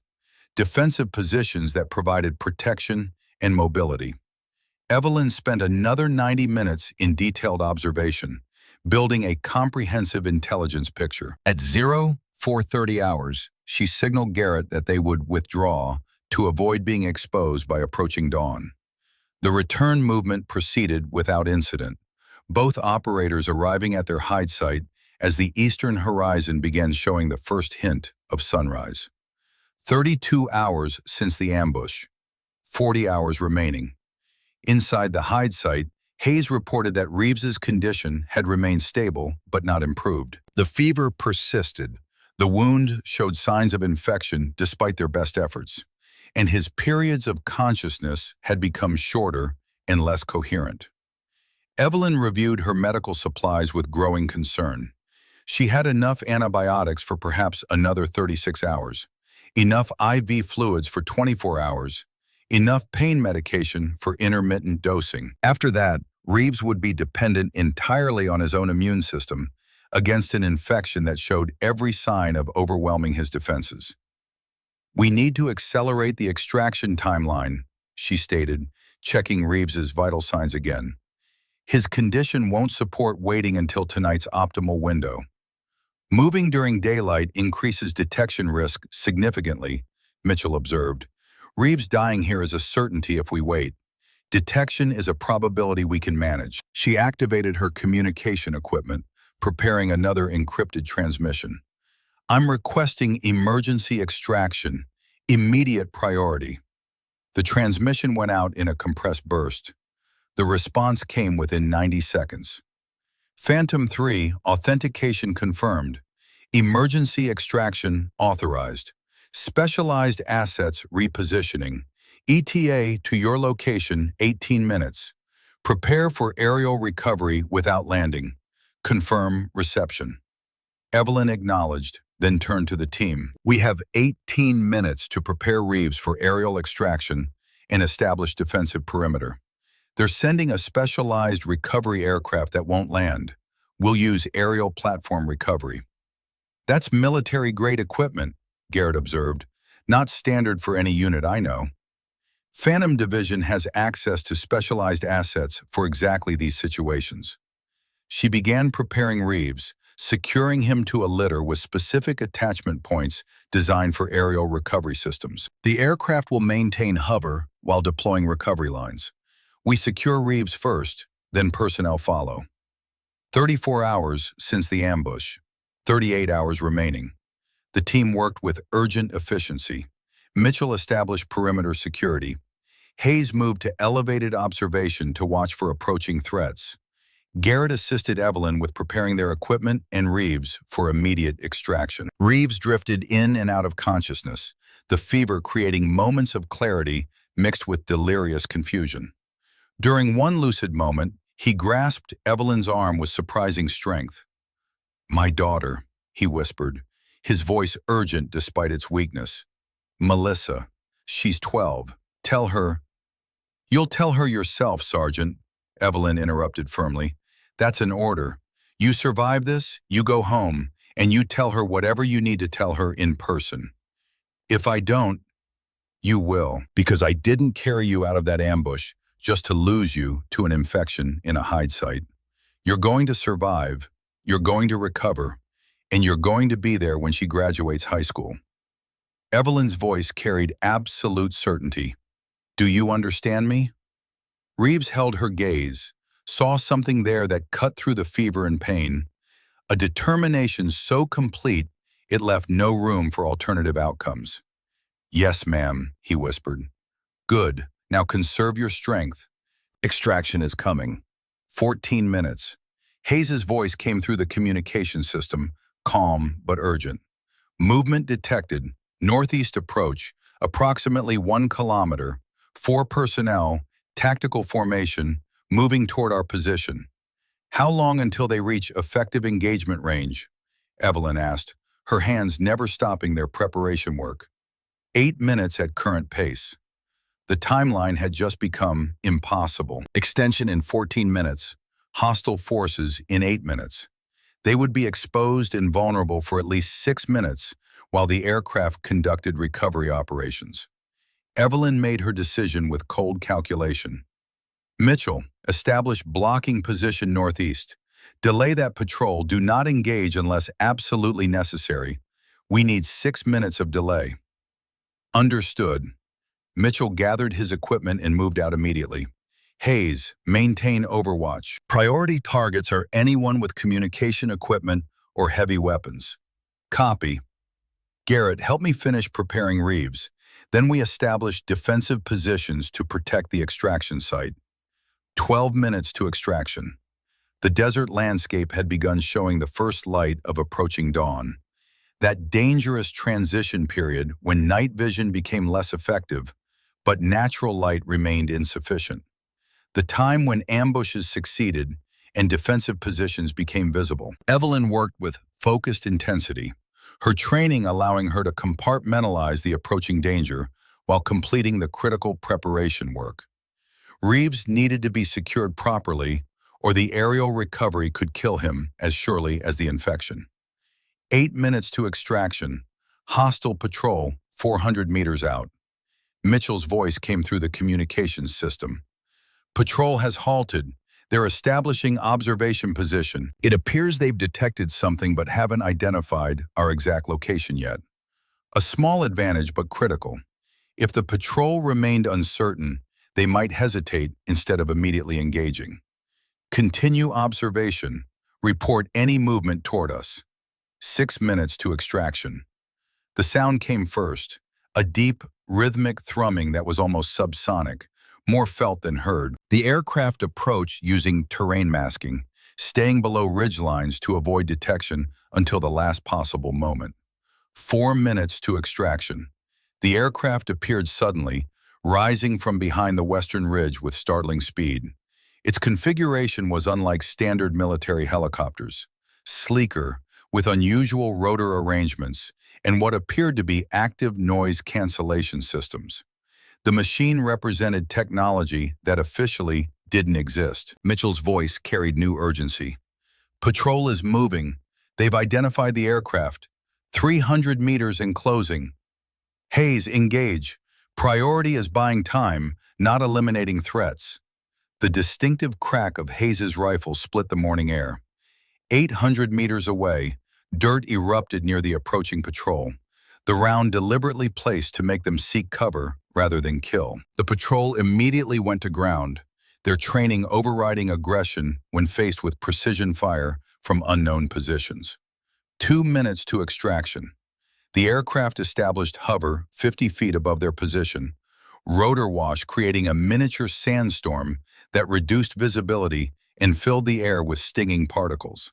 defensive positions that provided protection and mobility. Evelyn spent another 90 minutes in detailed observation, building a comprehensive intelligence picture. At 0430 hours, she signaled Garrett that they would withdraw to avoid being exposed by approaching dawn. The return movement proceeded without incident, both operators arriving at their hide site as the eastern horizon began showing the first hint of sunrise. 32 hours since the ambush, 40 hours remaining. Inside the hide site, Hayes reported that Reeves's condition had remained stable but not improved. The fever persisted. The wound showed signs of infection despite their best efforts, and his periods of consciousness had become shorter and less coherent. Evelyn reviewed her medical supplies with growing concern. She had enough antibiotics for perhaps another 36 hours, enough IV fluids for 24 hours, enough pain medication for intermittent dosing. After that, Reeves would be dependent entirely on his own immune system against an infection that showed every sign of overwhelming his defenses. "We need to accelerate the extraction timeline," she stated, checking Reeves's vital signs again. "His condition won't support waiting until tonight's optimal window. Moving during daylight increases detection risk significantly," Mitchell observed. "Reeves dying here is a certainty if we wait. Detection is a probability we can manage." She activated her communication equipment, preparing another encrypted transmission. "I'm requesting emergency extraction, immediate priority." The transmission went out in a compressed burst. The response came within 90 seconds. "Phantom 3, authentication confirmed. Emergency extraction authorized. Specialized assets repositioning. ETA to your location 18 minutes. Prepare for aerial recovery without landing. Confirm reception." Evelyn acknowledged, then turned to the team. "We have 18 minutes to prepare Reeves for aerial extraction and establish defensive perimeter. They're sending a specialized recovery aircraft that won't land. We'll use aerial platform recovery." "That's military-grade equipment," Garrett observed. "Not standard for any unit I know." Phantom Division has access to specialized assets for exactly these situations. She began preparing Reeves, securing him to a litter with specific attachment points designed for aerial recovery systems. The aircraft will maintain hover while deploying recovery lines. We secure Reeves first, then personnel follow. 34 hours since the ambush, 38 hours remaining. The team worked with urgent efficiency. Mitchell established perimeter security. Hayes moved to elevated observation to watch for approaching threats. Garrett assisted Evelyn with preparing their equipment and Reeves for immediate extraction. Reeves drifted in and out of consciousness, the fever creating moments of clarity mixed with delirious confusion. During one lucid moment, he grasped Evelyn's arm with surprising strength. "My daughter," he whispered, his voice urgent despite its weakness. "Melissa, she's 12. Tell her—" "You'll tell her yourself, Sergeant," Evelyn interrupted firmly. "That's an order. You survive this, you go home, and you tell her whatever you need to tell her in person. If I don't, you will, because I didn't carry you out of that ambush just to lose you to an infection in a hide site. You're going to survive, you're going to recover, and you're going to be there when she graduates high school." Evelyn's voice carried absolute certainty. "Do you understand me?" Reeves held her gaze, saw something there that cut through the fever and pain, a determination so complete it left no room for alternative outcomes. "Yes, ma'am," he whispered. "Good. Now conserve your strength. Extraction is coming." 14 minutes. Hayes's voice came through the communication system, calm but urgent. "Movement detected. Northeast approach, approximately 1 kilometer. 4 personnel, tactical formation, moving toward our position." "How long until they reach effective engagement range?" Evelyn asked, her hands never stopping their preparation work. 8 minutes at current pace. The timeline had just become impossible. Extension in 14 minutes. Hostile forces in 8 minutes. They would be exposed and vulnerable for at least 6 minutes while the aircraft conducted recovery operations. Evelyn made her decision with cold calculation. "Mitchell, establish blocking position northeast. Delay that patrol. Do not engage unless absolutely necessary. We need 6 minutes of delay." "Understood." Mitchell gathered his equipment and moved out immediately. "Hayes, maintain overwatch. Priority targets are anyone with communication equipment or heavy weapons." "Copy." "Garrett, help me finish preparing Reeves. Then we establish defensive positions to protect the extraction site." 12 minutes to extraction. The desert landscape had begun showing the first light of approaching dawn. That dangerous transition period when night vision became less effective, but natural light remained insufficient. The time when ambushes succeeded and defensive positions became visible. Evelyn worked with focused intensity, her training allowing her to compartmentalize the approaching danger while completing the critical preparation work. Reeves needed to be secured properly, or the aerial recovery could kill him as surely as the infection. 8 minutes to extraction. Hostile patrol 400 meters out. Mitchell's voice came through the communications system. "Patrol has halted. They're establishing observation position. It appears they've detected something but haven't identified our exact location yet. A small advantage but critical. If the patrol remained uncertain, they might hesitate instead of immediately engaging. Continue observation. Report any movement toward us." 6 minutes to extraction. The sound came first, a deep, rhythmic thrumming that was almost subsonic, more felt than heard. The aircraft approached using terrain masking, staying below ridge lines to avoid detection until the last possible moment. 4 minutes to extraction. The aircraft appeared suddenly, rising from behind the western ridge with startling speed. Its configuration was unlike standard military helicopters, sleeker, with unusual rotor arrangements and what appeared to be active noise cancellation systems. The machine represented technology that officially didn't exist. Mitchell's voice carried new urgency. "Patrol is moving. They've identified the aircraft. 300 meters and closing. Hayes, engage. Priority is buying time, not eliminating threats." The distinctive crack of Hayes's rifle split the morning air. 800 meters away, dirt erupted near the approaching patrol, the round deliberately placed to make them seek cover rather than kill. The patrol immediately went to ground, their training overriding aggression when faced with precision fire from unknown positions. 2 minutes to extraction. The aircraft established hover 50 feet above their position, rotor wash creating a miniature sandstorm that reduced visibility and filled the air with stinging particles.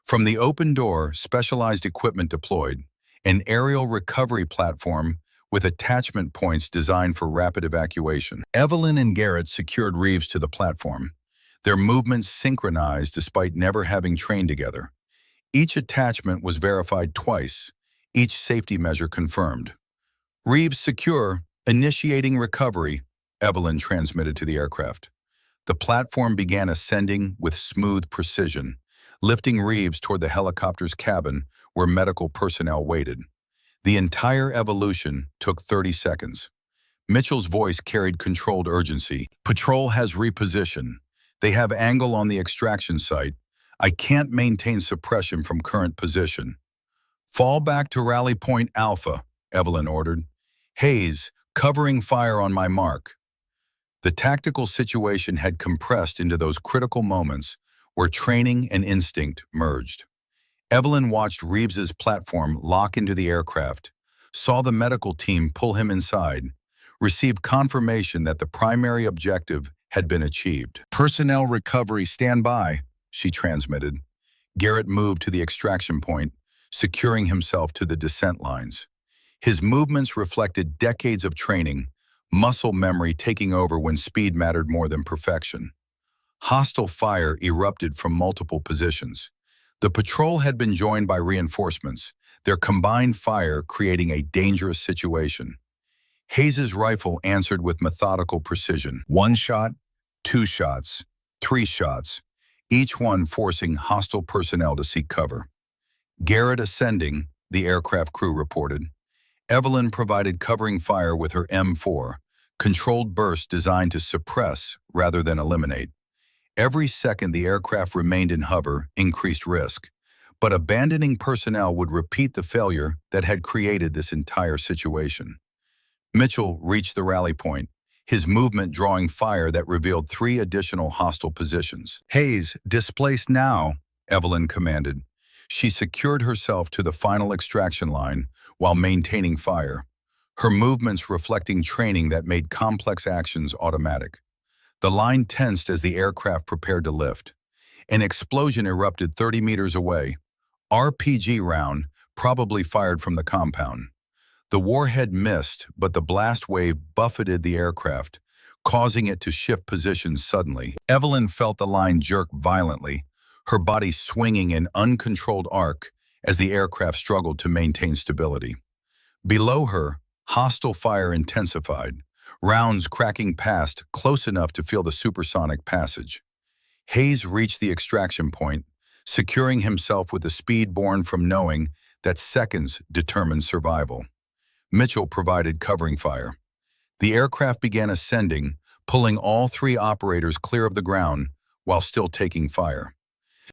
From the open door, specialized equipment deployed, an aerial recovery platform with attachment points designed for rapid evacuation. Evelyn and Garrett secured Reeves to the platform, their movements synchronized despite never having trained together. Each attachment was verified twice, each safety measure confirmed. Reeves secure, initiating recovery, Evelyn transmitted to the aircraft. The platform began ascending with smooth precision, lifting Reeves toward the helicopter's cabin where medical personnel waited. The entire evolution took 30 seconds. Mitchell's voice carried controlled urgency. Patrol has repositioned. They have angle on the extraction site. I can't maintain suppression from current position. Fall back to rally point Alpha, Evelyn ordered. Hayes, covering fire on my mark. The tactical situation had compressed into those critical moments where training and instinct merged. Evelyn watched Reeves's platform lock into the aircraft, saw the medical team pull him inside, received confirmation that the primary objective had been achieved. Personnel recovery standby, she transmitted. Garrett moved to the extraction point, securing himself to the descent lines. His movements reflected decades of training, muscle memory taking over when speed mattered more than perfection. Hostile fire erupted from multiple positions. The patrol had been joined by reinforcements, their combined fire creating a dangerous situation. Hayes's rifle answered with methodical precision. 1 shot, 2 shots, 3 shots, each one forcing hostile personnel to seek cover. Garrett ascending, the aircraft crew reported. Evelyn provided covering fire with her M4, controlled bursts designed to suppress rather than eliminate. Every second the aircraft remained in hover increased risk, but abandoning personnel would repeat the failure that had created this entire situation. Mitchell reached the rally point, his movement drawing fire that revealed 3 additional hostile positions. Hayes, displace now, Evelyn commanded. She secured herself to the final extraction line while maintaining fire, her movements reflecting training that made complex actions automatic. The line tensed as the aircraft prepared to lift. An explosion erupted 30 meters away. RPG round, probably fired from the compound. The warhead missed, but the blast wave buffeted the aircraft, causing it to shift positions suddenly. Evelyn felt the line jerk violently, her body swinging in uncontrolled arc as the aircraft struggled to maintain stability. Below her, hostile fire intensified, rounds cracking past close enough to feel the supersonic passage. Hayes reached the extraction point, securing himself with the speed born from knowing that seconds determined survival. Mitchell provided covering fire. The aircraft began ascending, pulling all 3 operators clear of the ground while still taking fire.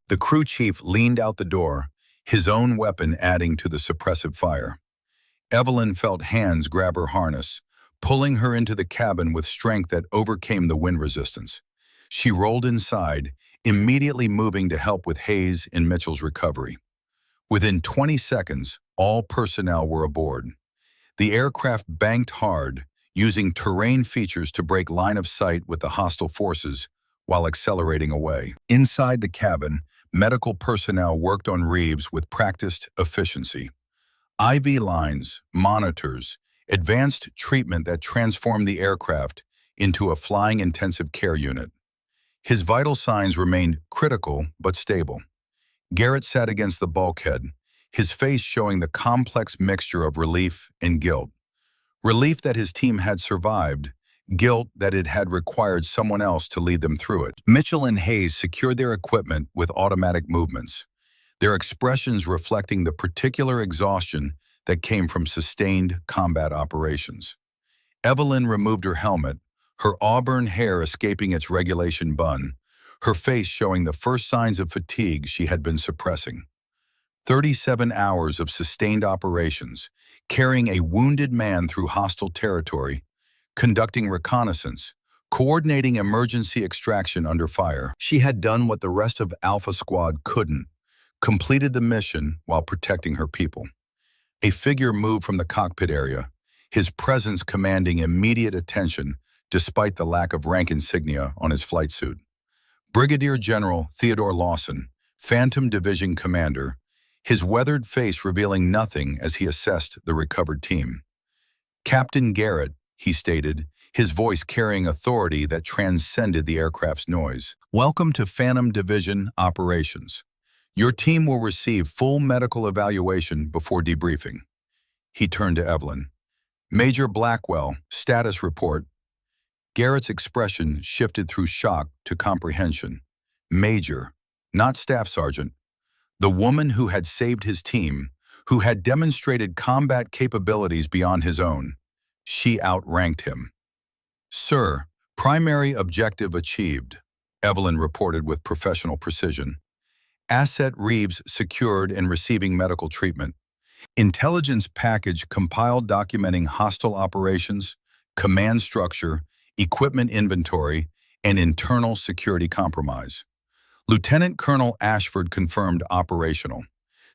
The crew chief leaned out the door, his own weapon adding to the suppressive fire. Evelyn felt hands grab her harness, pulling her into the cabin with strength that overcame the wind resistance. She rolled inside, immediately moving to help with Hayes in Mitchell's recovery. Within 20 seconds, all personnel were aboard. The aircraft banked hard, using terrain features to break line of sight with the hostile forces while accelerating away. Inside the cabin, medical personnel worked on Reeves with practiced efficiency. IV lines, monitors, advanced treatment that transformed the aircraft into a flying intensive care unit. His vital signs remained critical but stable. Garrett sat against the bulkhead, his face showing the complex mixture of relief and guilt. Relief that his team had survived, guilt that it had required someone else to lead them through it. Mitchell and Hayes secured their equipment with automatic movements, their expressions reflecting the particular exhaustion that came from sustained combat operations. Evelyn removed her helmet, her auburn hair escaping its regulation bun, her face showing the first signs of fatigue she had been suppressing. 37 hours of sustained operations, carrying a wounded man through hostile territory, conducting reconnaissance, coordinating emergency extraction under fire. She had done what the rest of Alpha Squad couldn't, completed the mission while protecting her people. A figure moved from the cockpit area, his presence commanding immediate attention despite the lack of rank insignia on his flight suit. Brigadier General Theodore Lawson, Phantom Division Commander, his weathered face revealing nothing as he assessed the recovered team. "Captain Garrett," he stated, his voice carrying authority that transcended the aircraft's noise. "Welcome to Phantom Division Operations. Your team will receive full medical evaluation before debriefing." He turned to Evelyn. "Major Blackwell, status report." Garrett's expression shifted through shock to comprehension. Major, not Staff Sergeant. The woman who had saved his team, who had demonstrated combat capabilities beyond his own. She outranked him. "Sir, primary objective achieved," Evelyn reported with professional precision. "Asset Reeves secured and receiving medical treatment. Intelligence package compiled documenting hostile operations, command structure, equipment inventory, and internal security compromise. Lieutenant Colonel Ashford confirmed operational.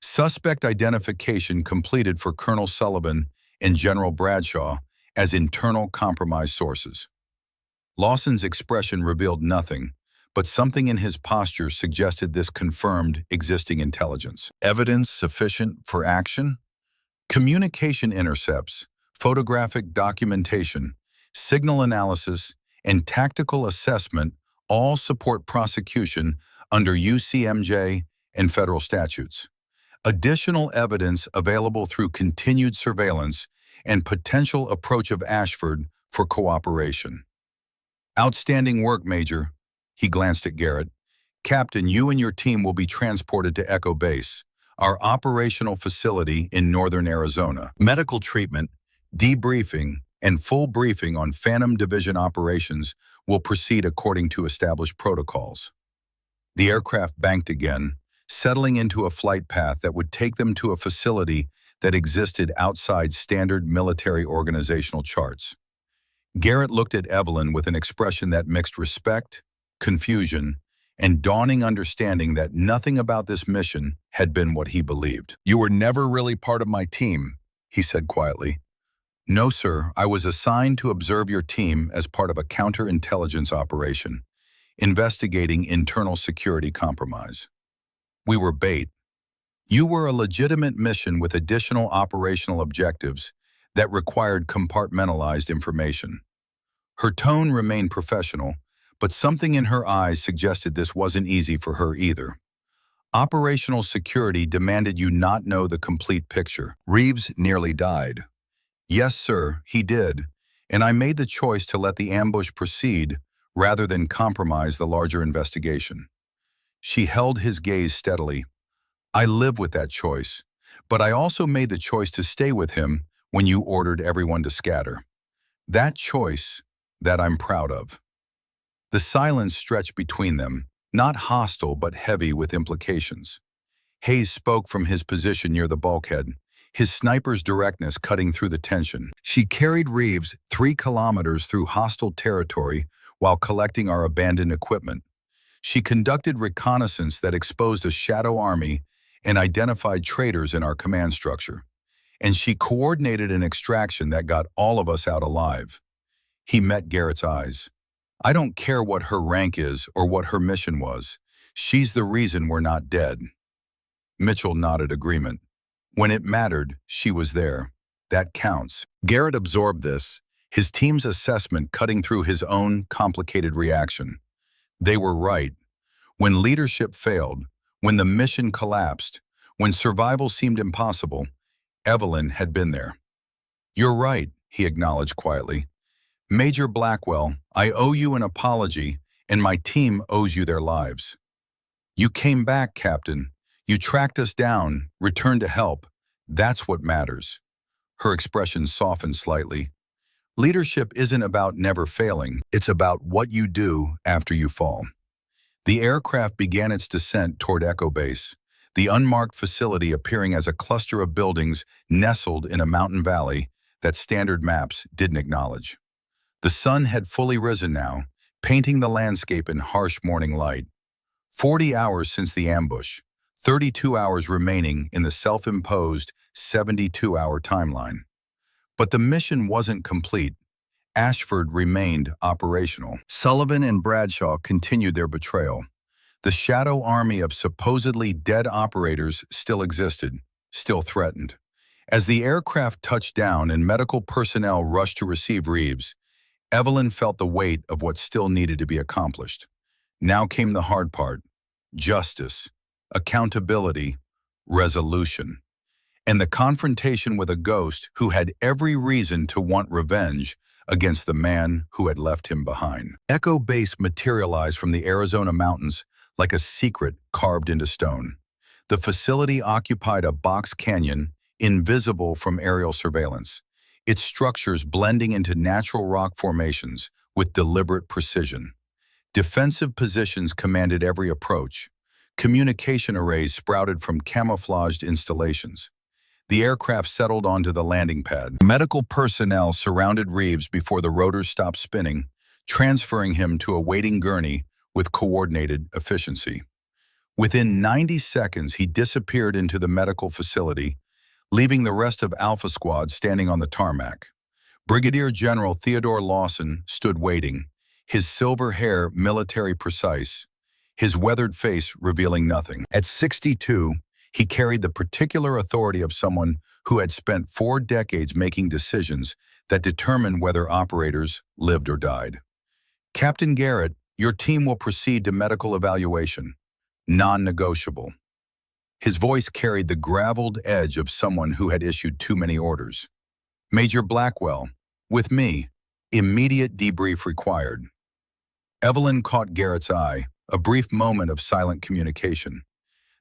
Suspect identification completed for Colonel Sullivan and General Bradshaw as internal compromise sources." Lawson's expression revealed nothing, but something in his posture suggested this confirmed existing intelligence. Evidence sufficient for action? Communication intercepts, photographic documentation, signal analysis, and tactical assessment all support prosecution under UCMJ and federal statutes. Additional evidence available through continued surveillance and potential approach of Ashford for cooperation. "Outstanding work, Major." He glanced at Garrett. "Captain, you and your team will be transported to Echo Base, our operational facility in northern Arizona. Medical treatment, debriefing, and full briefing on Phantom Division operations will proceed according to established protocols." The aircraft banked again, settling into a flight path that would take them to a facility that existed outside standard military organizational charts. Garrett looked at Evelyn with an expression that mixed respect, confusion, and dawning understanding that nothing about this mission had been what he believed. "You were never really part of my team," he said quietly. "No, sir. I was assigned to observe your team as part of a counterintelligence operation, investigating internal security compromise. We were bait. You were a legitimate mission with additional operational objectives that required compartmentalized information." Her tone remained professional, but something in her eyes suggested this wasn't easy for her either. "Operational security demanded you not know the complete picture. Reeves nearly died." "Yes, sir, he did, and I made the choice to let the ambush proceed rather than compromise the larger investigation." She held his gaze steadily. "I live with that choice, but I also made the choice to stay with him when you ordered everyone to scatter. That choice, that I'm proud of." The silence stretched between them, not hostile but heavy with implications. Hayes spoke from his position near the bulkhead, his sniper's directness cutting through the tension. "She carried Reeves 3 kilometers through hostile territory while collecting our abandoned equipment. She conducted reconnaissance that exposed a shadow army and identified traitors in our command structure. And she coordinated an extraction that got all of us out alive." He met Garrett's eyes. "I don't care what her rank is or what her mission was. She's the reason we're not dead." Mitchell nodded agreement. "When it mattered, she was there. That counts." Garrett absorbed this, his team's assessment cutting through his own complicated reaction. They were right. When leadership failed, when the mission collapsed, when survival seemed impossible, Evelyn had been there. "You're right," he acknowledged quietly. "Major Blackwell, I owe you an apology, and my team owes you their lives." "You came back, Captain. You tracked us down, returned to help. That's what matters." Her expression softened slightly. "Leadership isn't about never failing. It's about what you do after you fall." The aircraft began its descent toward Echo Base, the unmarked facility appearing as a cluster of buildings nestled in a mountain valley that standard maps didn't acknowledge. The sun had fully risen now, painting the landscape in harsh morning light. 40 hours since the ambush, 32 hours remaining in the self-imposed 72-hour timeline. But the mission wasn't complete. Ashford remained operational. Sullivan and Bradshaw continued their betrayal. The shadow army of supposedly dead operators still existed, still threatened. As the aircraft touched down and medical personnel rushed to receive Reeves, Evelyn felt the weight of what still needed to be accomplished. Now came the hard part: justice, accountability, resolution, and the confrontation with a ghost who had every reason to want revenge against the man who had left him behind. Echo Base materialized from the Arizona mountains like a secret carved into stone. The facility occupied a box canyon, invisible from aerial surveillance, its structures blending into natural rock formations with deliberate precision. Defensive positions commanded every approach. Communication arrays sprouted from camouflaged installations. The aircraft settled onto the landing pad. Medical personnel surrounded Reeves before the rotors stopped spinning, transferring him to a waiting gurney with coordinated efficiency. Within 90 seconds, he disappeared into the medical facility, leaving the rest of Alpha Squad standing on the tarmac. Brigadier General Theodore Lawson stood waiting, his silver hair military precise, his weathered face revealing nothing. At 62, he carried the particular authority of someone who had spent 4 decades making decisions that determined whether operators lived or died. Captain Garrett, your team will proceed to medical evaluation. Non-negotiable. His voice carried the graveled edge of someone who had issued too many orders. Major Blackwell, with me, immediate debrief required. Evelyn caught Garrett's eye, a brief moment of silent communication.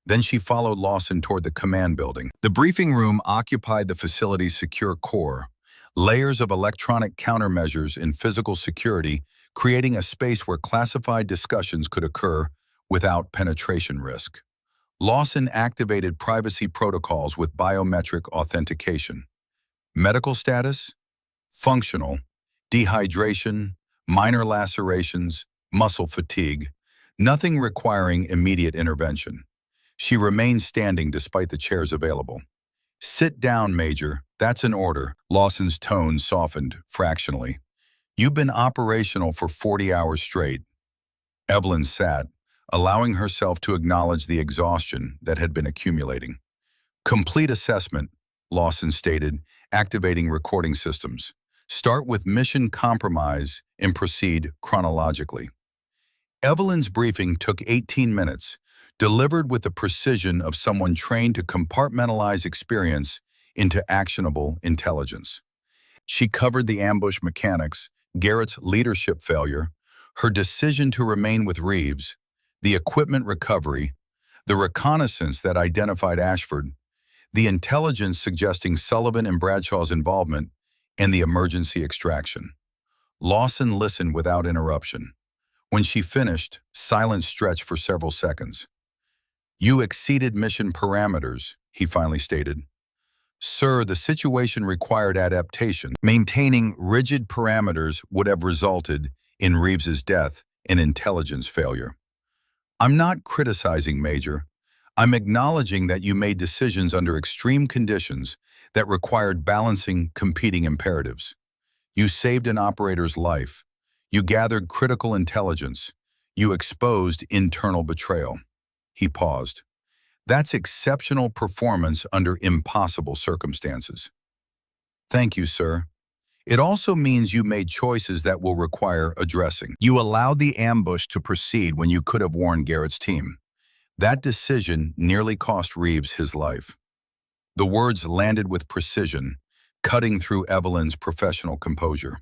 Then she followed Lawson toward the command building. The briefing room occupied the facility's secure core, layers of electronic countermeasures and physical security, creating a space where classified discussions could occur without penetration risk. Lawson activated privacy protocols with biometric authentication. Medical status? Functional. Dehydration, minor lacerations, muscle fatigue. Nothing requiring immediate intervention. She remained standing despite the chairs available. Sit down, Major. That's an order. Lawson's tone softened fractionally. You've been operational for 40 hours straight. Evelyn sat, allowing herself to acknowledge the exhaustion that had been accumulating. Complete assessment, Lawson stated, activating recording systems. Start with mission compromise and proceed chronologically. Evelyn's briefing took 18 minutes, delivered with the precision of someone trained to compartmentalize experience into actionable intelligence. She covered the ambush mechanics, Garrett's leadership failure, her decision to remain with Reeves, the equipment recovery, the reconnaissance that identified Ashford, the intelligence suggesting Sullivan and Bradshaw's involvement, and the emergency extraction. Lawson listened without interruption. When she finished, silence stretched for several seconds. You exceeded mission parameters, he finally stated. Sir, the situation required adaptation. Maintaining rigid parameters would have resulted in Reeves's death and intelligence failure. I'm not criticizing, Major. I'm acknowledging that you made decisions under extreme conditions that required balancing competing imperatives. You saved an operator's life. You gathered critical intelligence. You exposed internal betrayal. He paused. That's exceptional performance under impossible circumstances. Thank you, sir. It also means you made choices that will require addressing. You allowed the ambush to proceed when you could have warned Garrett's team. That decision nearly cost Reeves his life. The words landed with precision, cutting through Evelyn's professional composure.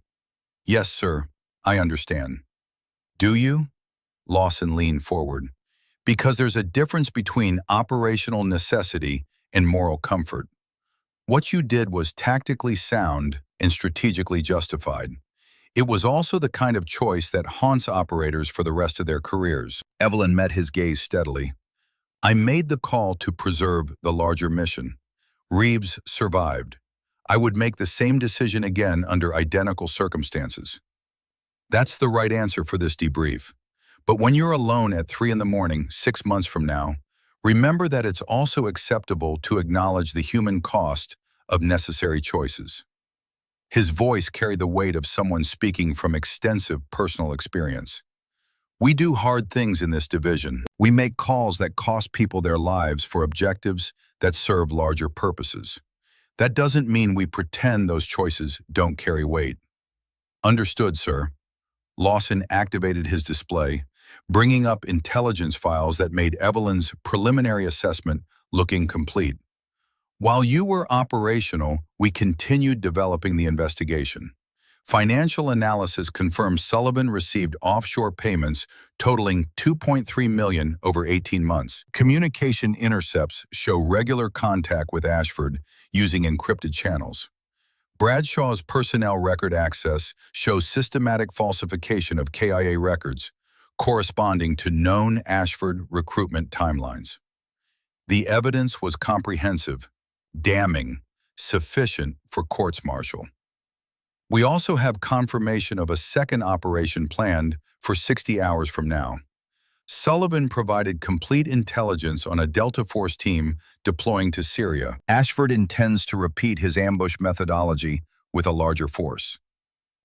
Yes, sir, I understand. Do you? Lawson leaned forward. Because there's a difference between operational necessity and moral comfort. What you did was tactically sound and strategically justified. It was also the kind of choice that haunts operators for the rest of their careers. Evelyn met his gaze steadily. I made the call to preserve the larger mission. Reeves survived. I would make the same decision again under identical circumstances. That's the right answer for this debrief. But when you're alone at 3 in the morning, 6 months from now, remember that it's also acceptable to acknowledge the human cost of necessary choices. His voice carried the weight of someone speaking from extensive personal experience. We do hard things in this division. We make calls that cost people their lives for objectives that serve larger purposes. That doesn't mean we pretend those choices don't carry weight. Understood, sir. Lawson activated his display, bringing up intelligence files that made Evelyn's preliminary assessment look incomplete. While you were operational, we continued developing the investigation. Financial analysis confirmed Sullivan received offshore payments totaling $2.3 million over 18 months. Communication intercepts show regular contact with Ashford using encrypted channels. Bradshaw's personnel record access shows systematic falsification of KIA records, corresponding to known Ashford recruitment timelines. The evidence was comprehensive, damning, sufficient for courts-martial. We also have confirmation of a second operation planned for 60 hours from now. Sullivan provided complete intelligence on a Delta Force team deploying to Syria. Ashford intends to repeat his ambush methodology with a larger force.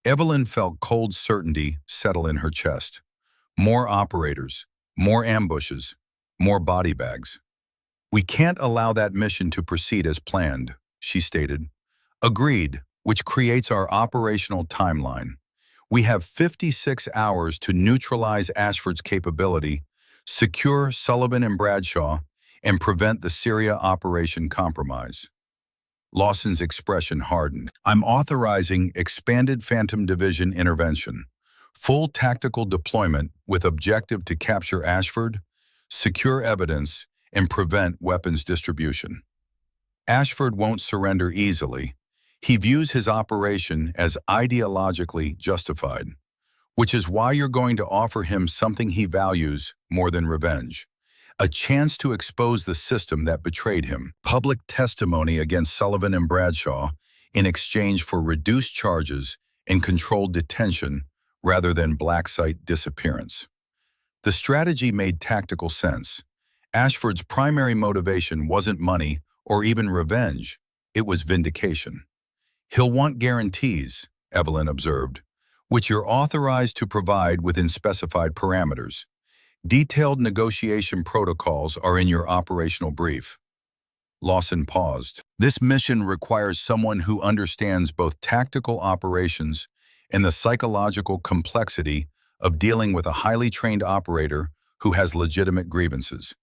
Evelyn felt cold certainty settle in her chest. More operators, more ambushes, more body bags. We can't allow that mission to proceed as planned, she stated. Agreed, which creates our operational timeline. We have 56 hours to neutralize Ashford's capability, secure Sullivan and Bradshaw, and prevent the Syria operation compromise. Lawson's expression hardened. I'm authorizing expanded Phantom Division intervention, full tactical deployment with objective to capture Ashford, secure evidence, and prevent weapons distribution. Ashford won't surrender easily. He views his operation as ideologically justified, which is why you're going to offer him something he values more than revenge. A chance to expose the system that betrayed him. Public testimony against Sullivan and Bradshaw in exchange for reduced charges and controlled detention rather than black site disappearance. The strategy made tactical sense. Ashford's primary motivation wasn't money or even revenge, it was vindication. He'll want guarantees, Evelyn observed, which you're authorized to provide within specified parameters. Detailed negotiation protocols are in your operational brief. Lawson paused. This mission requires someone who understands both tactical operations and the psychological complexity of dealing with a highly trained operator who has legitimate grievances.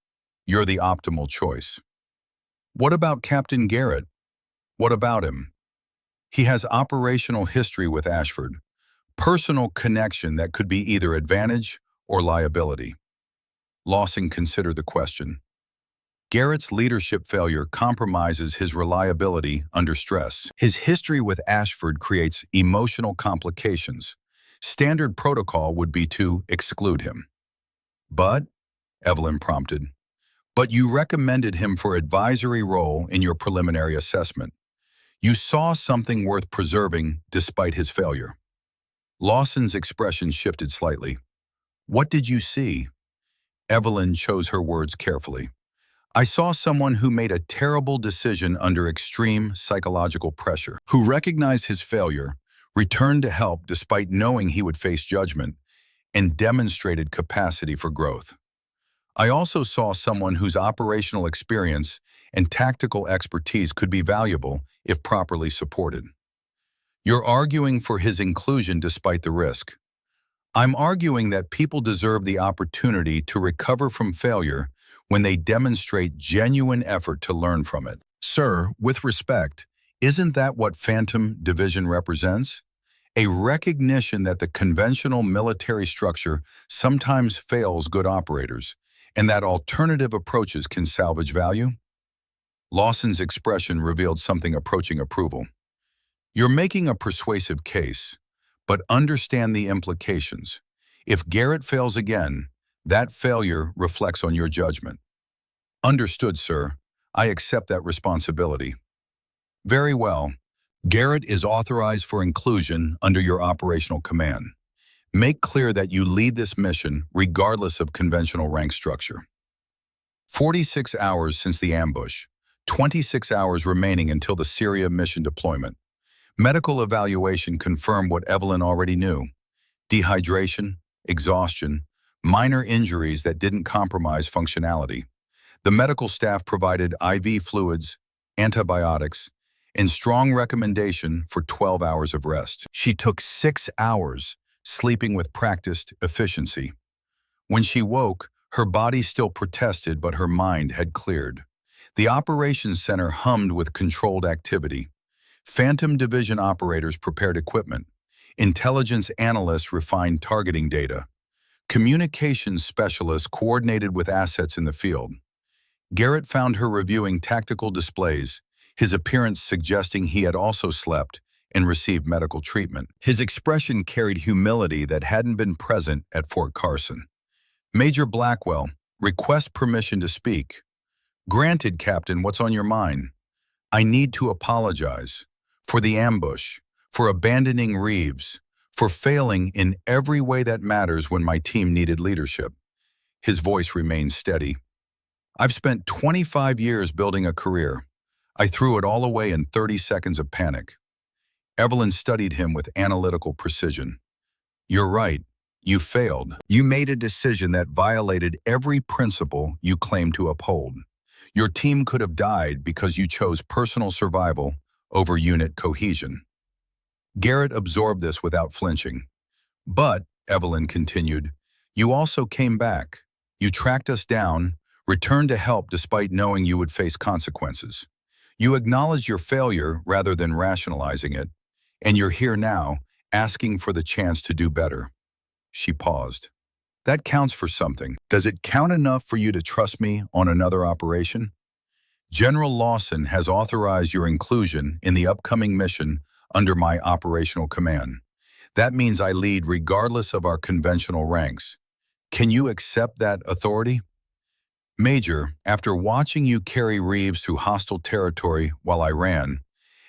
You're the optimal choice. What about Captain Garrett? What about him? He has operational history with Ashford, personal connection that could be either advantage or liability. Lawson considered the question. Garrett's leadership failure compromises his reliability under stress. His history with Ashford creates emotional complications. Standard protocol would be to exclude him. But, Evelyn prompted, but you recommended him for advisory role in your preliminary assessment. You saw something worth preserving despite his failure. Lawson's expression shifted slightly. What did you see? Evelyn chose her words carefully. I saw someone who made a terrible decision under extreme psychological pressure, who recognized his failure, returned to help despite knowing he would face judgment, and demonstrated capacity for growth. I also saw someone whose operational experience and tactical expertise could be valuable if properly supported. You're arguing for his inclusion despite the risk. I'm arguing that people deserve the opportunity to recover from failure when they demonstrate genuine effort to learn from it. Sir, with respect, isn't that what Phantom Division represents? A recognition that the conventional military structure sometimes fails good operators, and that alternative approaches can salvage value? Lawson's expression revealed something approaching approval. You're making a persuasive case, but understand the implications. If Garrett fails again, that failure reflects on your judgment. Understood, sir. I accept that responsibility. Very well. Garrett is authorized for inclusion under your operational command. Make clear that you lead this mission regardless of conventional rank structure. 46 hours since the ambush. 26 hours remaining until the Syria mission deployment. Medical evaluation confirmed what Evelyn already knew. Dehydration, exhaustion, minor injuries that didn't compromise functionality. The medical staff provided IV fluids, antibiotics, and strong recommendation for 12 hours of rest. She took 6 hours, sleeping with practiced efficiency. When she woke, her body still protested, but her mind had cleared. The operations center hummed with controlled activity. Phantom Division operators prepared equipment. Intelligence analysts refined targeting data. Communications specialists coordinated with assets in the field. Garrett found her reviewing tactical displays, his appearance suggesting he had also slept and received medical treatment. His expression carried humility that hadn't been present at Fort Carson. Major Blackwell, request permission to speak. Granted, Captain, what's on your mind? I need to apologize for the ambush, for abandoning Reeves, for failing in every way that matters when my team needed leadership. His voice remained steady. I've spent 25 years building a career. I threw it all away in 30 seconds of panic. Evelyn studied him with analytical precision. You're right. You failed. You made a decision that violated every principle you claimed to uphold. Your team could have died because you chose personal survival over unit cohesion. Garrett absorbed this without flinching. But, Evelyn continued, you also came back. You tracked us down, returned to help despite knowing you would face consequences. You acknowledged your failure rather than rationalizing it, and you're here now, asking for the chance to do better. She paused. That counts for something. Does it count enough for you to trust me on another operation? General Lawson has authorized your inclusion in the upcoming mission under my operational command. That means I lead regardless of our conventional ranks. Can you accept that authority? Major, after watching you carry Reeves through hostile territory while I ran,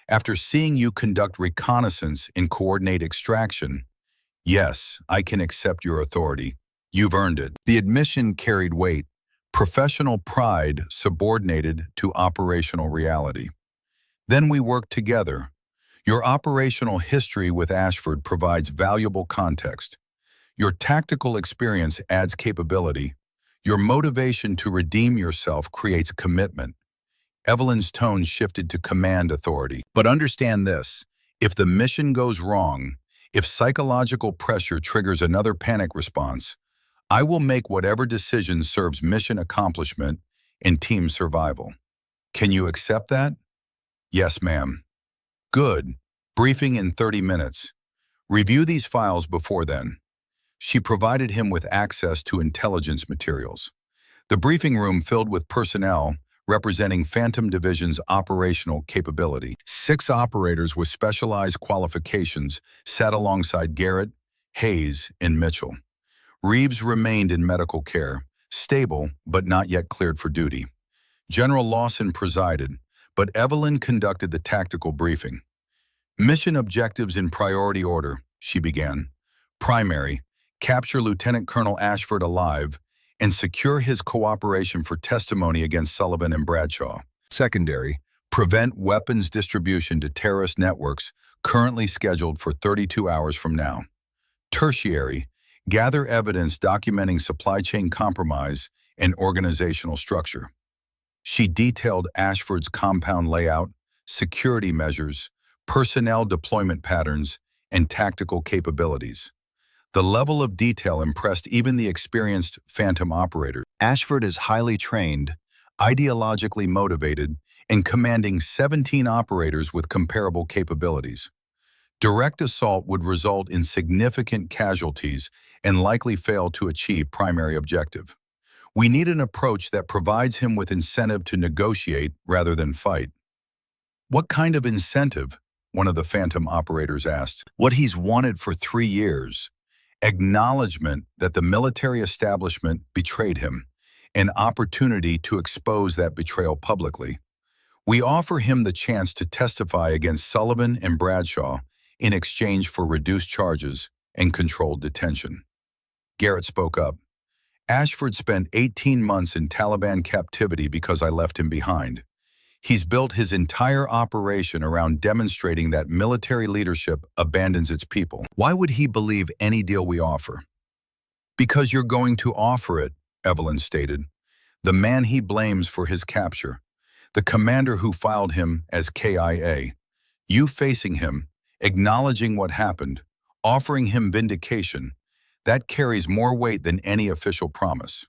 after seeing you conduct reconnaissance and coordinate extraction, yes, I can accept your authority. You've earned it. The admission carried weight, professional pride subordinated to operational reality. Then we worked together. Your operational history with Ashford provides valuable context. Your tactical experience adds capability. Your motivation to redeem yourself creates commitment. Evelyn's tone shifted to command authority. But understand this, if the mission goes wrong, if psychological pressure triggers another panic response, I will make whatever decision serves mission accomplishment and team survival. Can you accept that? Yes, ma'am. Good. Briefing in 30 minutes. Review these files before then. She provided him with access to intelligence materials. The briefing room filled with personnel representing Phantom Division's operational capability. 6 operators with specialized qualifications sat alongside Garrett, Hayes, and Mitchell. Reeves remained in medical care, stable but not yet cleared for duty. General Lawson presided, but Evelyn conducted the tactical briefing. Mission objectives in priority order, she began. Primary, capture Lieutenant Colonel Ashford alive and secure his cooperation for testimony against Sullivan and Bradshaw. Secondary, prevent weapons distribution to terrorist networks currently scheduled for 32 hours from now. Tertiary, gather evidence documenting supply chain compromise and organizational structure. She detailed Ashford's compound layout, security measures, personnel deployment patterns, and tactical capabilities. The level of detail impressed even the experienced Phantom operators. Ashford is highly trained, ideologically motivated, and commanding 17 operators with comparable capabilities. Direct assault would result in significant casualties and likely fail to achieve primary objective. We need an approach that provides him with incentive to negotiate rather than fight. What kind of incentive? one of the Phantom operators asked. What he's wanted for 3 years. Acknowledgement that the military establishment betrayed him. An opportunity to expose that betrayal publicly. We offer him the chance to testify against Sullivan and Bradshaw in exchange for reduced charges and controlled detention. Garrett spoke up. Ashford spent 18 months in Taliban captivity because I left him behind. He's built his entire operation around demonstrating that military leadership abandons its people. Why would he believe any deal we offer? Because you're going to offer it, Evelyn stated. The man he blames for his capture. The commander who filed him as KIA. You facing him, acknowledging what happened, offering him vindication, that carries more weight than any official promise.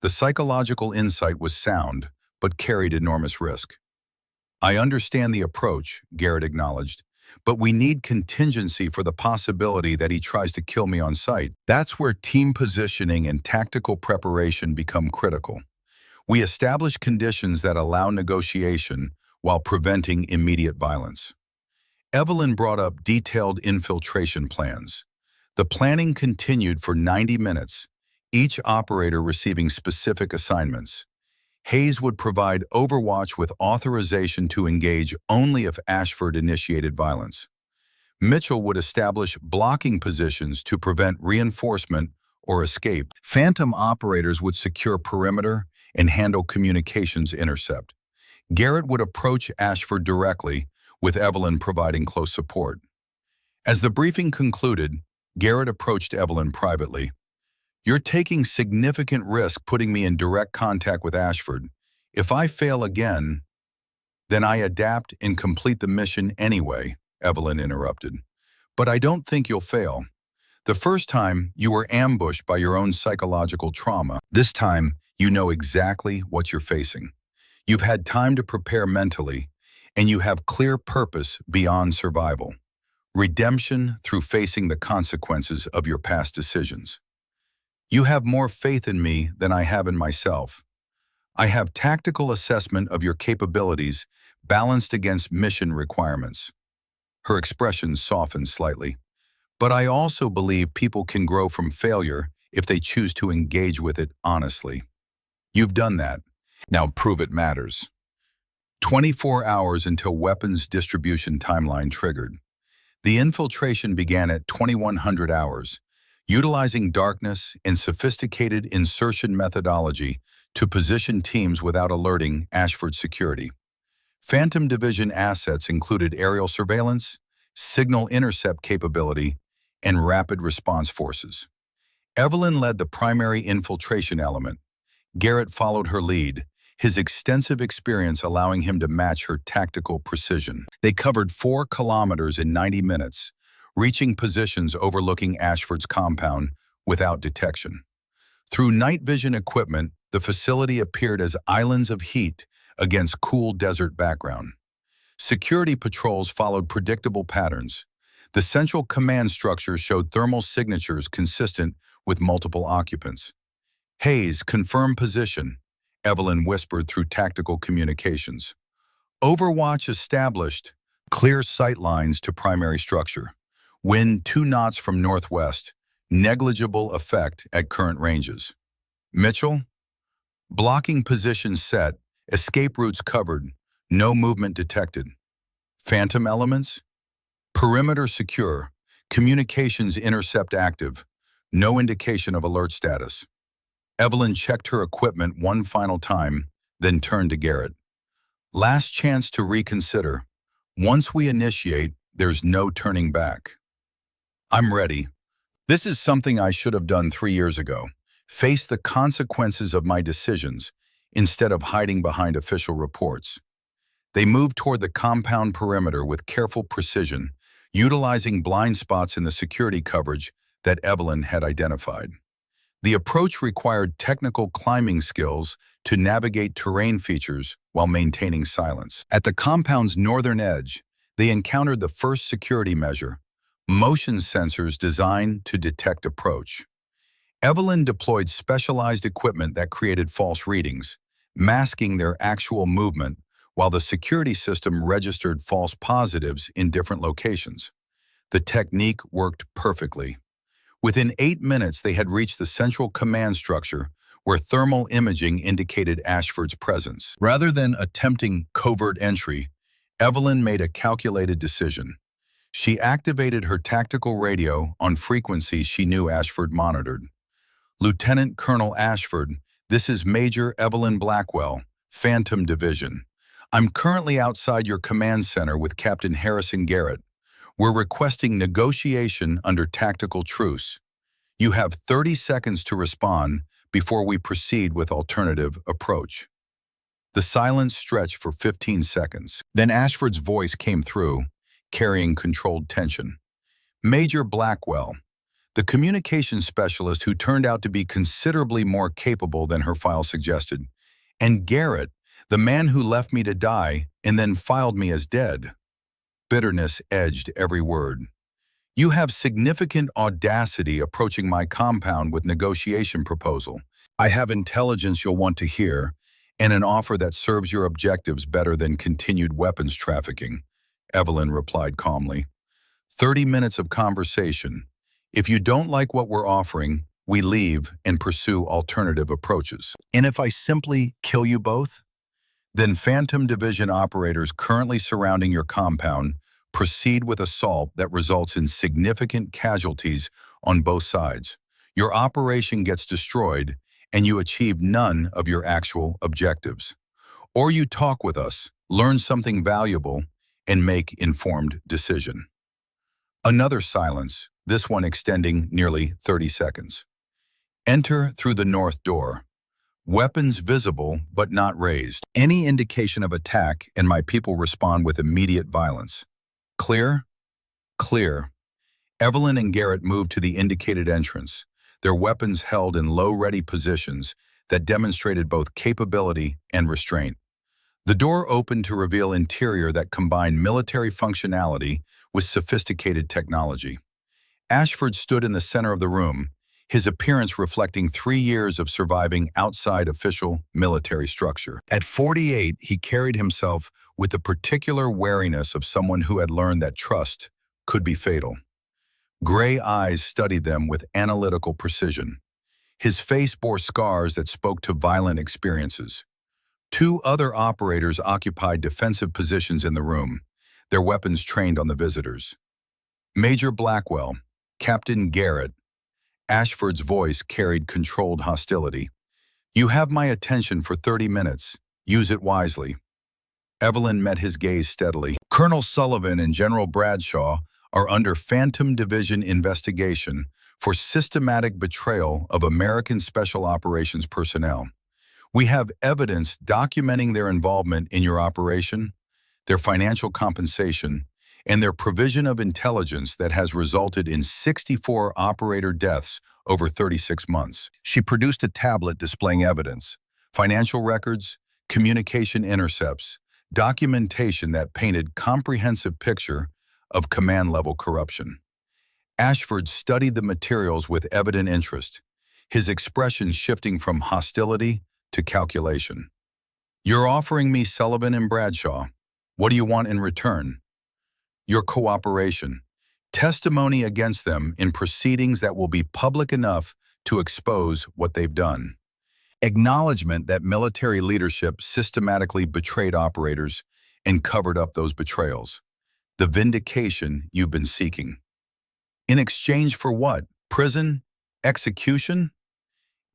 The psychological insight was sound, but carried enormous risk. I understand the approach, Garrett acknowledged, but we need contingency for the possibility that he tries to kill me on sight. That's where team positioning and tactical preparation become critical. We establish conditions that allow negotiation while preventing immediate violence. Evelyn brought up detailed infiltration plans. The planning continued for 90 minutes, each operator receiving specific assignments. Hayes would provide overwatch with authorization to engage only if Ashford initiated violence. Mitchell would establish blocking positions to prevent reinforcement or escape. Phantom operators would secure perimeter and handle communications intercept. Garrett would approach Ashford directly, with Evelyn providing close support. As the briefing concluded, Garrett approached Evelyn privately. You're taking significant risk putting me in direct contact with Ashford. If I fail again, then I adapt and complete the mission anyway, Evelyn interrupted. But I don't think you'll fail. The first time, you were ambushed by your own psychological trauma. This time, you know exactly what you're facing. You've had time to prepare mentally, and you have clear purpose beyond survival. Redemption through facing the consequences of your past decisions. You have more faith in me than I have in myself. I have tactical assessment of your capabilities balanced against mission requirements. Her expression softened slightly. But I also believe people can grow from failure if they choose to engage with it honestly. You've done that. Now prove it matters. 24 hours until weapons distribution timeline triggered. The infiltration began at 2100 hours, utilizing darkness and sophisticated insertion methodology to position teams without alerting Ashford security. Phantom Division assets included aerial surveillance, signal intercept capability, and rapid response forces. Evelyn led the primary infiltration element. Garrett followed her lead, his extensive experience allowing him to match her tactical precision. They covered 4 kilometers in 90 minutes, reaching positions overlooking Ashford's compound without detection. Through night vision equipment, the facility appeared as islands of heat against cool desert background. Security patrols followed predictable patterns. The central command structure showed thermal signatures consistent with multiple occupants. Hayes, confirm position, Evelyn whispered through tactical communications. Overwatch established, clear sight lines to primary structure. Wind 2 knots from northwest, negligible effect at current ranges. Mitchell, blocking position set, escape routes covered, no movement detected. Phantom elements, perimeter secure, communications intercept active, no indication of alert status. Evelyn checked her equipment one final time, then turned to Garrett. Last chance to reconsider. Once we initiate, there's no turning back. I'm ready. This is something I should have done 3 years ago. Face the consequences of my decisions instead of hiding behind official reports. They moved toward the compound perimeter with careful precision, utilizing blind spots in the security coverage that Evelyn had identified. The approach required technical climbing skills to navigate terrain features while maintaining silence. At the compound's northern edge, they encountered the first security measure, motion sensors designed to detect approach. Evelyn deployed specialized equipment that created false readings, masking their actual movement while the security system registered false positives in different locations. The technique worked perfectly. Within 8 minutes, they had reached the central command structure where thermal imaging indicated Ashford's presence. Rather than attempting covert entry, Evelyn made a calculated decision. She activated her tactical radio on frequencies she knew Ashford monitored. Lieutenant Colonel Ashford, this is Major Evelyn Blackwell, Phantom Division. I'm currently outside your command center with Captain Harrison Garrett. We're requesting negotiation under tactical truce. You have 30 seconds to respond before we proceed with alternative approach. The silence stretched for 15 seconds. Then Ashford's voice came through, carrying controlled tension. Major Blackwell, the communications specialist who turned out to be considerably more capable than her file suggested, and Garrett, the man who left me to die and then filed me as dead. Bitterness edged every word. You have significant audacity approaching my compound with negotiation proposal. I have intelligence you'll want to hear, and an offer that serves your objectives better than continued weapons trafficking, Evelyn replied calmly. 30 minutes of conversation. If you don't like what we're offering, we leave and pursue alternative approaches. And if I simply kill you both? Then Phantom Division operators currently surrounding your compound proceed with assault that results in significant casualties on both sides. Your operation gets destroyed, and you achieve none of your actual objectives. Or you talk with us, learn something valuable, and make informed decision. Another silence, this one extending nearly 30 seconds. Enter through the north door. Weapons visible but not raised. Any indication of attack, and my people respond with immediate violence. Clear? Clear. Evelyn and Garrett moved to the indicated entrance, their weapons held in low-ready positions that demonstrated both capability and restraint. The door opened to reveal interior that combined military functionality with sophisticated technology. Ashford stood in the center of the room, his appearance reflecting 3 years of surviving outside official military structure. At 48, he carried himself with the particular wariness of someone who had learned that trust could be fatal. Gray eyes studied them with analytical precision. His face bore scars that spoke to violent experiences. 2 other operators occupied defensive positions in the room, their weapons trained on the visitors. Major Blackwell, Captain Garrett, Ashford's voice carried controlled hostility. You have my attention for 30 minutes. Use it wisely. Evelyn met his gaze steadily. Colonel Sullivan and General Bradshaw are under Phantom Division investigation for systematic betrayal of American Special Operations personnel. We have evidence documenting their involvement in your operation, their financial compensation, and their provision of intelligence that has resulted in 64 operator deaths over 36 months. She produced a tablet displaying evidence, financial records, communication intercepts, documentation that painted comprehensive picture of command-level corruption. Ashford studied the materials with evident interest, his expression shifting from hostility to calculation. You're offering me Sullivan and Bradshaw. What do you want in return? Your cooperation, testimony against them in proceedings that will be public enough to expose what they've done. Acknowledgement that military leadership systematically betrayed operators and covered up those betrayals. The vindication you've been seeking. In exchange for what? Prison? Execution?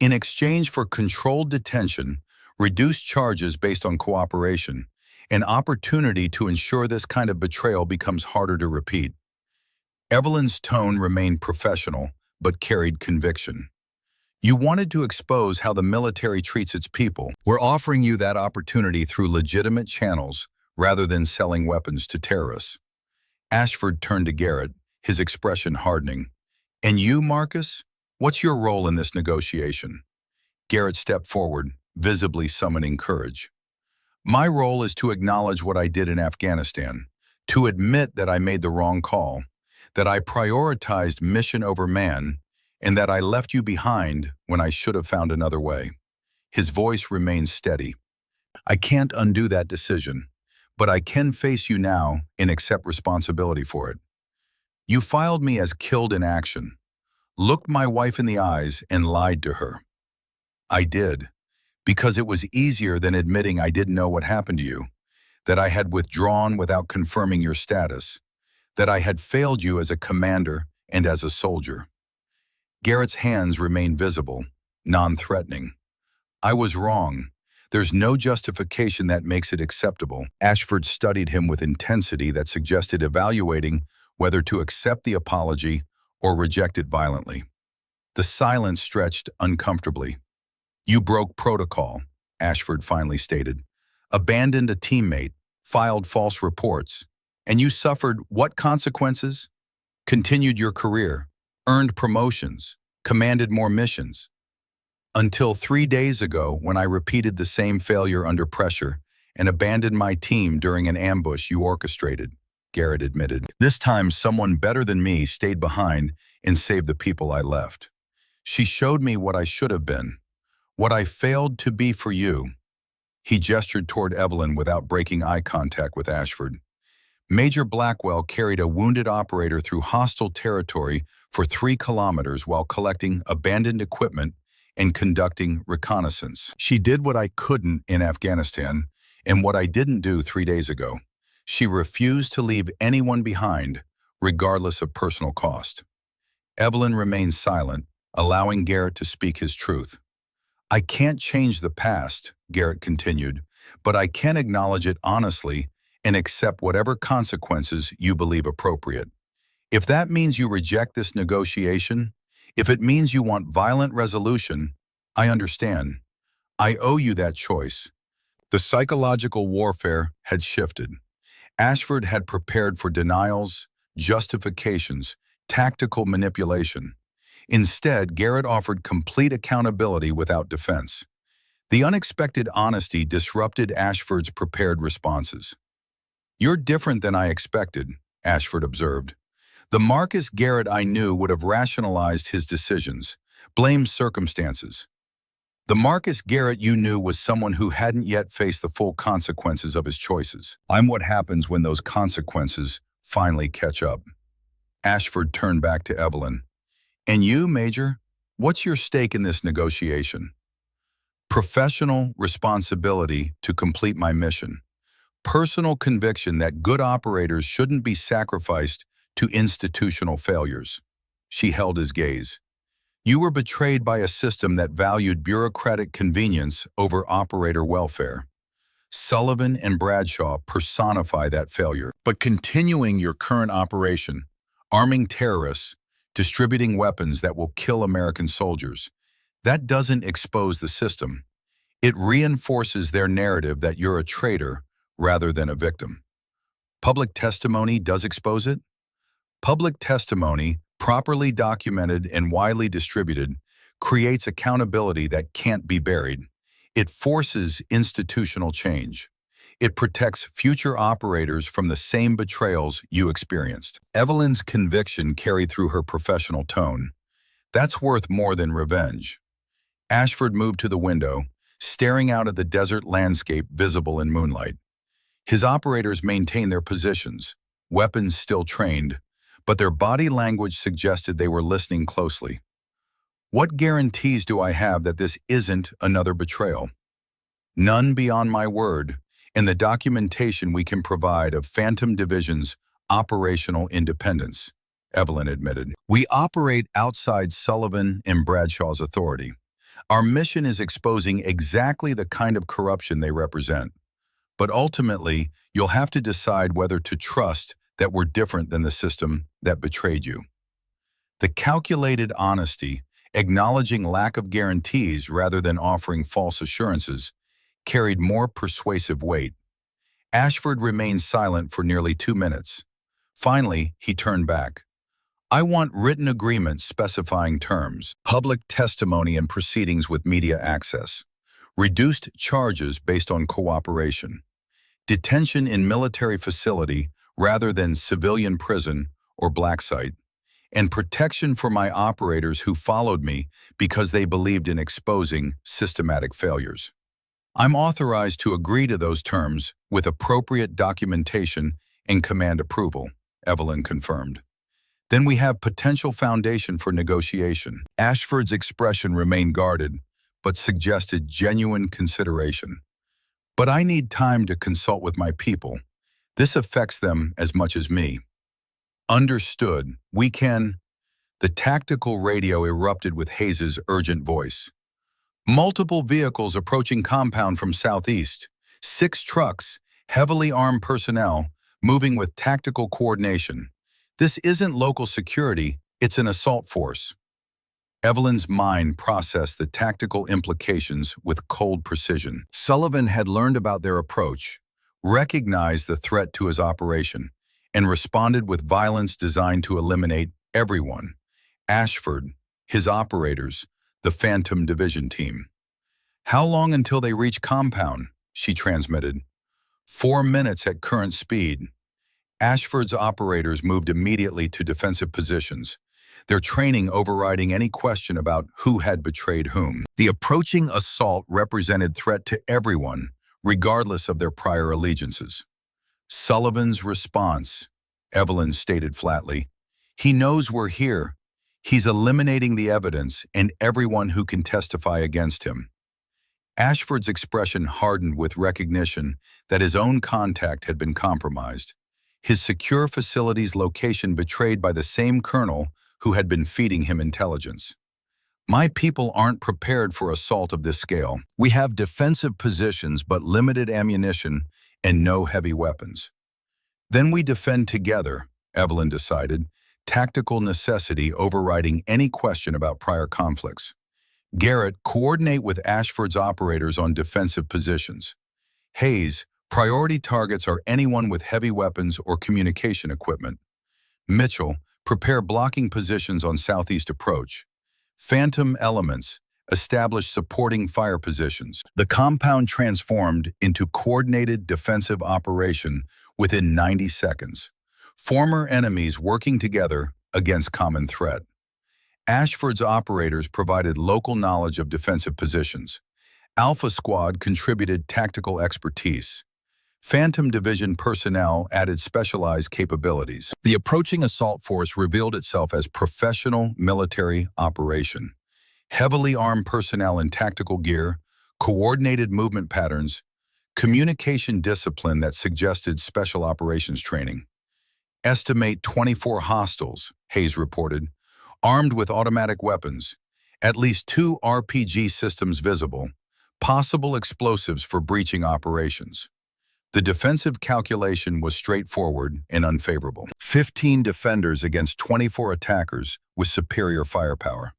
In exchange for controlled detention, reduced charges based on cooperation, an opportunity to ensure this kind of betrayal becomes harder to repeat. Evelyn's tone remained professional, but carried conviction. You wanted to expose how the military treats its people. We're offering you that opportunity through legitimate channels rather than selling weapons to terrorists. Ashford turned to Garrett, his expression hardening. And you, Marcus? What's your role in this negotiation? Garrett stepped forward, visibly summoning courage. My role is to acknowledge what I did in Afghanistan, to admit that I made the wrong call, that I prioritized mission over man, and that I left you behind when I should have found another way. His voice remained steady. I can't undo that decision. but I can face you now and accept responsibility for it. You filed me as killed in action, looked my wife in the eyes and lied to her. I did, because it was easier than admitting I didn't know what happened to you, that I had withdrawn without confirming your status, that I had failed you as a commander and as a soldier. Garrett's hands remained visible, non-threatening. I was wrong. There's no justification that makes it acceptable. Ashford studied him with intensity that suggested evaluating whether to accept the apology or reject it violently. The silence stretched uncomfortably. You broke protocol, Ashford finally stated. Abandoned a teammate, filed false reports, and you suffered what consequences? Continued your career, earned promotions, commanded more missions. Until 3 days ago when I repeated the same failure under pressure and abandoned my team during an ambush you orchestrated, Garrett admitted. This time someone better than me stayed behind and saved the people I left. She showed me what I should have been, what I failed to be for you. He gestured toward Evelyn without breaking eye contact with Ashford. Major Blackwell carried a wounded operator through hostile territory for 3 kilometers while collecting abandoned equipment and conducting reconnaissance. She did what I couldn't in Afghanistan and what I didn't do 3 days ago. She refused to leave anyone behind, regardless of personal cost. Evelyn remained silent, allowing Garrett to speak his truth. I can't change the past, Garrett continued, but I can acknowledge it honestly and accept whatever consequences you believe appropriate. If that means you reject this negotiation, if it means you want violent resolution, I understand. I owe you that choice. The psychological warfare had shifted. Ashford had prepared for denials, justifications, tactical manipulation. Instead, Garrett offered complete accountability without defense. The unexpected honesty disrupted Ashford's prepared responses. You're different than I expected, Ashford observed. The Marcus Garrett I knew would have rationalized his decisions, blamed circumstances. The Marcus Garrett you knew was someone who hadn't yet faced the full consequences of his choices. I'm what happens when those consequences finally catch up. Ashford turned back to Evelyn. And you, Major, what's your stake in this negotiation? Professional responsibility to complete my mission. Personal conviction that good operators shouldn't be sacrificed to institutional failures. She held his gaze. You were betrayed by a system that valued bureaucratic convenience over operator welfare. Sullivan and Bradshaw personify that failure. But continuing your current operation, arming terrorists, distributing weapons that will kill American soldiers, that doesn't expose the system. It reinforces their narrative that you're a traitor rather than a victim. Public testimony does expose it. Public testimony, properly documented and widely distributed, creates accountability that can't be buried. It forces institutional change. It protects future operators from the same betrayals you experienced. Evelyn's conviction carried through her professional tone. That's worth more than revenge. Ashford moved to the window, staring out at the desert landscape visible in moonlight. His operators maintained their positions, weapons still trained, but their body language suggested they were listening closely. What guarantees do I have that this isn't another betrayal? None beyond my word and the documentation we can provide of Phantom Division's operational independence, Evelyn admitted. We operate outside Sullivan and Bradshaw's authority. Our mission is exposing exactly the kind of corruption they represent. But ultimately, you'll have to decide whether to trust that we're different than the system that betrayed you. The calculated honesty, acknowledging lack of guarantees rather than offering false assurances, carried more persuasive weight. Ashford remained silent for nearly 2 minutes. Finally, he turned back. I want written agreements specifying terms, public testimony and proceedings with media access, reduced charges based on cooperation, detention in military facility rather than civilian prison or black site, and protection for my operators who followed me because they believed in exposing systematic failures. I'm authorized to agree to those terms with appropriate documentation and command approval, Evelyn confirmed. Then we have potential foundation for negotiation. Ashford's expression remained guarded, but suggested genuine consideration. But I need time to consult with my people. This affects them as much as me. Understood. We can... The tactical radio erupted with Hayes's urgent voice. Multiple vehicles approaching compound from southeast. 6 trucks, heavily armed personnel, moving with tactical coordination. This isn't local security, it's an assault force. Evelyn's mind processed the tactical implications with cold precision. Sullivan had learned about their approach, recognized the threat to his operation, and responded with violence designed to eliminate everyone. Ashford, his operators, the Phantom Division team. How long until they reach compound? She transmitted. 4 minutes at current speed. Ashford's operators moved immediately to defensive positions, their training overriding any question about who had betrayed whom. The approaching assault represented threat to everyone, regardless of their prior allegiances. Sullivan's response, Evelyn stated flatly, he knows we're here. He's eliminating the evidence and everyone who can testify against him. Ashford's expression hardened with recognition that his own contact had been compromised, his secure facility's location betrayed by the same colonel who had been feeding him intelligence. My people aren't prepared for assault of this scale. We have defensive positions but limited ammunition and no heavy weapons. Then we defend together, Evelyn decided, tactical necessity overriding any question about prior conflicts. Garrett, coordinate with Ashford's operators on defensive positions. Hayes, priority targets are anyone with heavy weapons or communication equipment. Mitchell, prepare blocking positions on southeast approach. Phantom elements, establish supporting fire positions. The compound transformed into coordinated defensive operation within 90 seconds. Former enemies working together against common threat. Ashford's operators provided local knowledge of defensive positions. Alpha Squad contributed tactical expertise. Phantom Division personnel added specialized capabilities. The approaching assault force revealed itself as professional military operation. Heavily armed personnel in tactical gear, coordinated movement patterns, communication discipline that suggested special operations training. Estimate 24 hostiles, Hayes reported, armed with automatic weapons, at least 2 RPG systems visible, possible explosives for breaching operations. The defensive calculation was straightforward and unfavorable. 15 defenders against 24 attackers with superior firepower.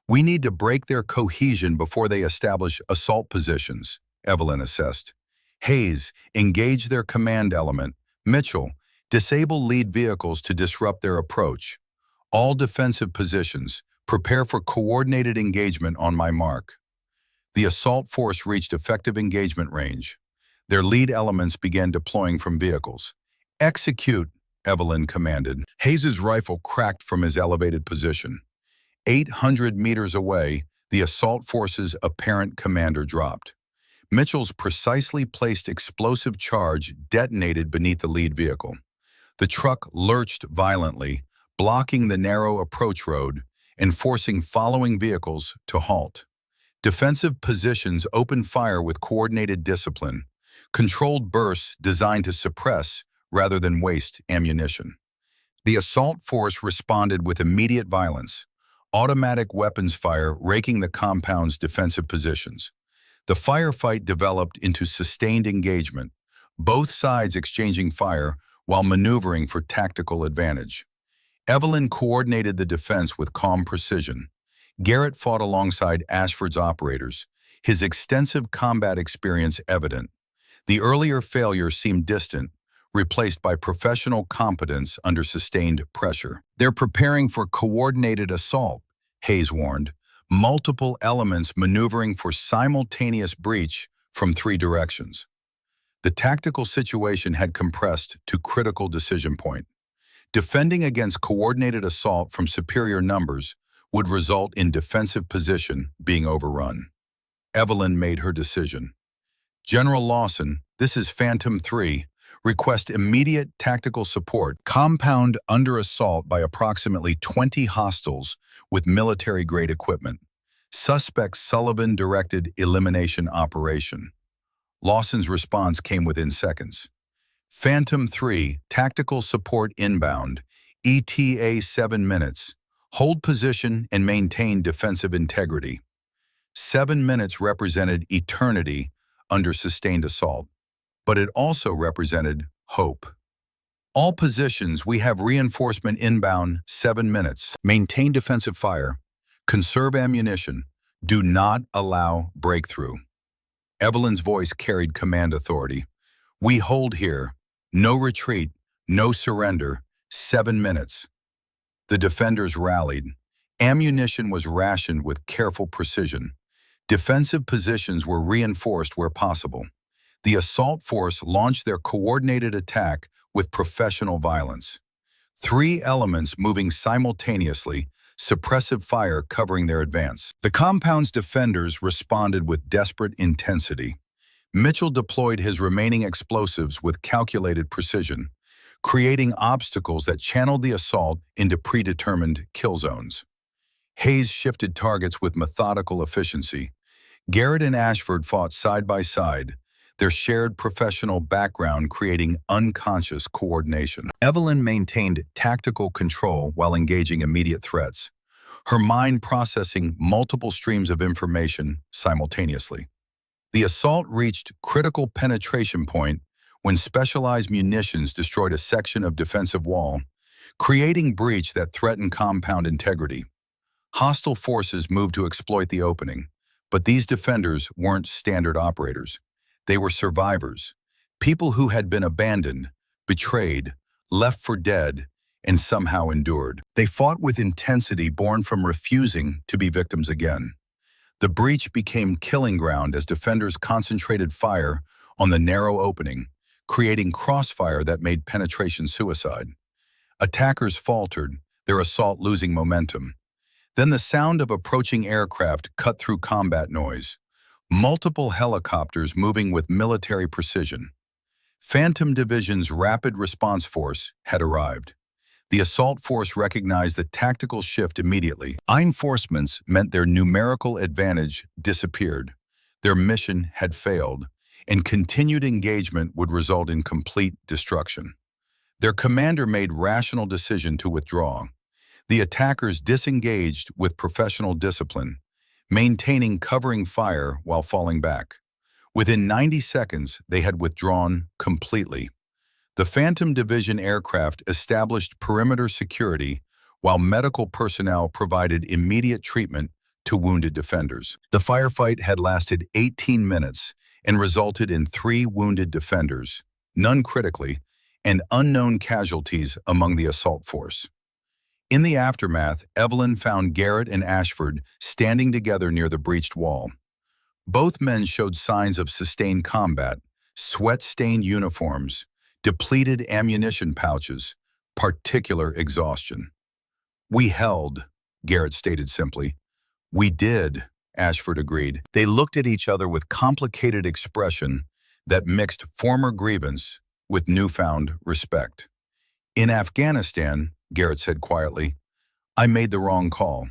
We need to break their cohesion before they establish assault positions, Evelyn assessed. Hayes, engage their command element. Mitchell, disable lead vehicles to disrupt their approach. All defensive positions, prepare for coordinated engagement on my mark. The assault force reached effective engagement range. Their lead elements began deploying from vehicles. Execute, Evelyn commanded. Hayes's rifle cracked from his elevated position. 800 meters away, the assault force's apparent commander dropped. Mitchell's precisely placed explosive charge detonated beneath the lead vehicle. The truck lurched violently, blocking the narrow approach road and forcing following vehicles to halt. Defensive positions opened fire with coordinated discipline, controlled bursts designed to suppress rather than waste ammunition. The assault force responded with immediate violence, automatic weapons fire raking the compound's defensive positions. The firefight developed into sustained engagement, both sides exchanging fire while maneuvering for tactical advantage. Evelyn coordinated the defense with calm precision. Garrett fought alongside Ashford's operators, his extensive combat experience evident. The earlier failure seemed distant, replaced by professional competence under sustained pressure. They're preparing for coordinated assault, Hayes warned, multiple elements maneuvering for simultaneous breach from 3 directions. The tactical situation had compressed to critical decision point. Defending against coordinated assault from superior numbers would result in defensive position being overrun. Evelyn made her decision. General Lawson, this is Phantom 3. Request immediate tactical support. Compound under assault by approximately 20 hostiles with military-grade equipment. Suspect Sullivan-directed elimination operation. Lawson's response came within seconds. Phantom 3, tactical support inbound. ETA 7 minutes. Hold position and maintain defensive integrity. 7 minutes represented eternity under sustained assault, but it also represented hope. All positions, we have reinforcement inbound, 7 minutes. Maintain defensive fire. Conserve ammunition. Do not allow breakthrough. Evelyn's voice carried command authority. We hold here. No retreat, no surrender, 7 minutes. The defenders rallied. Ammunition was rationed with careful precision. Defensive positions were reinforced where possible. The assault force launched their coordinated attack with professional violence. 3 elements moving simultaneously, suppressive fire covering their advance. The compound's defenders responded with desperate intensity. Mitchell deployed his remaining explosives with calculated precision, creating obstacles that channeled the assault into predetermined kill zones. Hayes shifted targets with methodical efficiency. Garrett and Ashford fought side by side, their shared professional background creating unconscious coordination. Evelyn maintained tactical control while engaging immediate threats, her mind processing multiple streams of information simultaneously. The assault reached critical penetration point when specialized munitions destroyed a section of defensive wall, creating breach that threatened compound integrity. Hostile forces moved to exploit the opening, but these defenders weren't standard operators. They were survivors, people who had been abandoned, betrayed, left for dead, and somehow endured. They fought with intensity born from refusing to be victims again. The breach became killing ground as defenders concentrated fire on the narrow opening, creating crossfire that made penetration suicide. Attackers faltered, their assault losing momentum. Then the sound of approaching aircraft cut through combat noise. Multiple helicopters moving with military precision. Phantom Division's Rapid Response Force had arrived. The assault force recognized the tactical shift immediately. Reinforcements meant their numerical advantage disappeared. Their mission had failed, and continued engagement would result in complete destruction. Their commander made rational decision to withdraw. The attackers disengaged with professional discipline, maintaining covering fire while falling back. Within 90 seconds, they had withdrawn completely. The Phantom Division aircraft established perimeter security while medical personnel provided immediate treatment to wounded defenders. The firefight had lasted 18 minutes and resulted in 3 wounded defenders, none critically, and unknown casualties among the assault force. In the aftermath, Evelyn found Garrett and Ashford standing together near the breached wall. Both men showed signs of sustained combat, sweat-stained uniforms, depleted ammunition pouches, particular exhaustion. "We held," Garrett stated simply. "We did," Ashford agreed. They looked at each other with complicated expression that mixed former grievance with newfound respect. "In Afghanistan," Garrett said quietly, "I made the wrong call.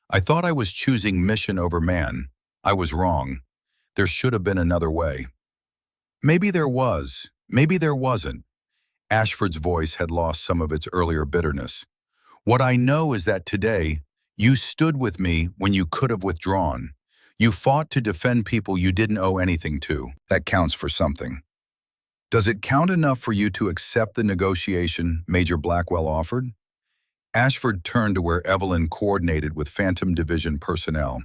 I thought I was choosing mission over man. I was wrong. There should have been another way." Maybe there was, maybe there wasn't. Ashford's voice had lost some of its earlier bitterness. "What I know is that today, you stood with me when you could have withdrawn. You fought to defend people you didn't owe anything to. That counts for something. Does it count enough for you to accept the negotiation Major Blackwell offered?" Ashford turned to where Evelyn coordinated with Phantom Division personnel.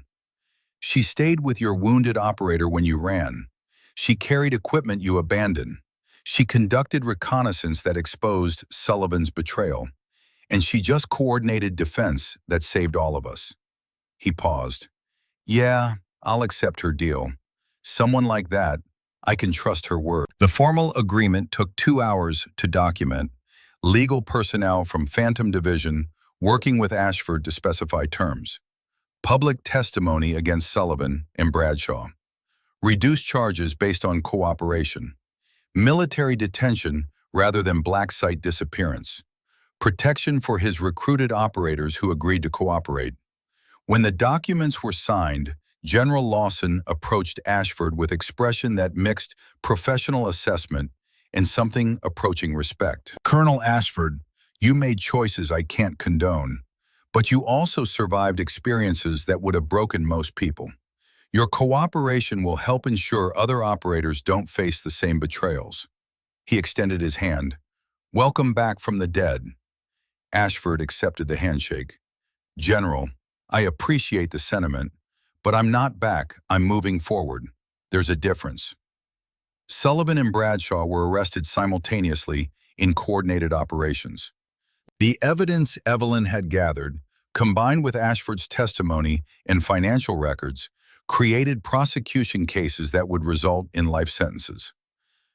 "She stayed with your wounded operator when you ran. She carried equipment you abandoned. She conducted reconnaissance that exposed Sullivan's betrayal. And she just coordinated defense that saved all of us." He paused. "Yeah, I'll accept her deal. Someone like that, I can trust her word." The formal agreement took 2 hours to document. Legal personnel from Phantom Division working with Ashford to specify terms. Public testimony against Sullivan and Bradshaw. reduced charges based on cooperation, military detention rather than black site disappearance, protection for his recruited operators who agreed to cooperate. When the documents were signed, General Lawson approached Ashford with expression that mixed professional assessment and something approaching respect. Colonel Ashford, you made choices I can't condone, but you also survived experiences that would have broken most people. Your cooperation will help ensure other operators don't face the same betrayals. He extended his hand. Welcome back from the dead. Ashford accepted the handshake. General, I appreciate the sentiment, but I'm not back, I'm moving forward. There's a difference. Sullivan and Bradshaw were arrested simultaneously in coordinated operations. The evidence Evelyn had gathered, combined with Ashford's testimony and financial records, created prosecution cases that would result in life sentences.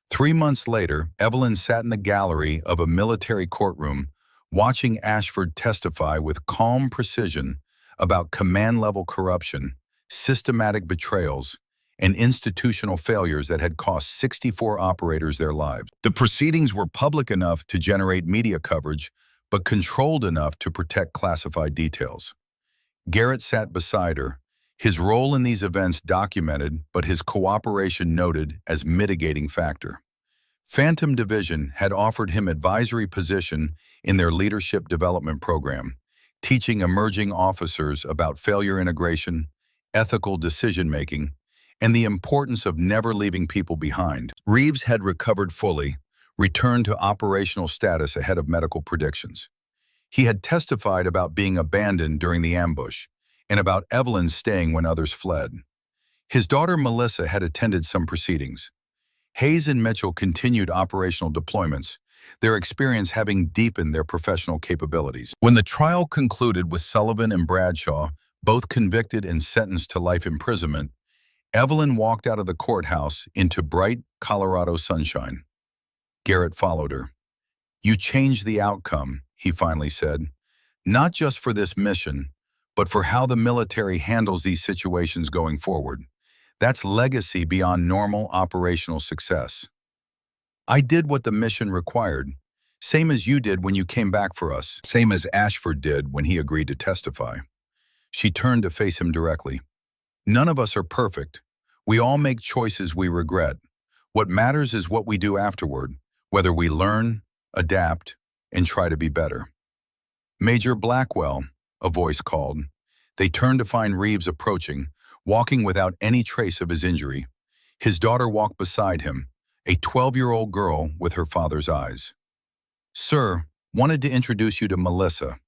3 months later, Evelyn sat in the gallery of a military courtroom, watching Ashford testify with calm precision about command-level corruption, systematic betrayals, and institutional failures that had cost 64 operators their lives. The proceedings were public enough to generate media coverage, but controlled enough to protect classified details. Garrett sat beside her, his role in these events documented, but his cooperation noted as mitigating factor. Phantom Division had offered him advisory position in their leadership development program, teaching emerging officers about failure integration, ethical decision-making, and the importance of never leaving people behind. Reeves had recovered fully, returned to operational status ahead of medical predictions. He had testified about being abandoned during the ambush and about Evelyn staying when others fled. His daughter Melissa had attended some proceedings. Hayes and Mitchell continued operational deployments, their experience having deepened their professional capabilities. When the trial concluded with Sullivan and Bradshaw, both convicted and sentenced to life imprisonment, Evelyn walked out of the courthouse into bright Colorado sunshine. Garrett followed her. You changed the outcome, he finally said, not just for this mission, but for how the military handles these situations going forward. That's legacy beyond normal operational success. I did what the mission required, same as you did when you came back for us, same as Ashford did when he agreed to testify. She turned to face him directly. None of us are perfect. We all make choices we regret. What matters is what we do afterward, whether we learn, adapt, and try to be better. Major Blackwell, a voice called. They turned to find Reeves approaching, walking without any trace of his injury. His daughter walked beside him, a 12-year-old girl with her father's eyes. Sir, wanted to introduce you to Melissa.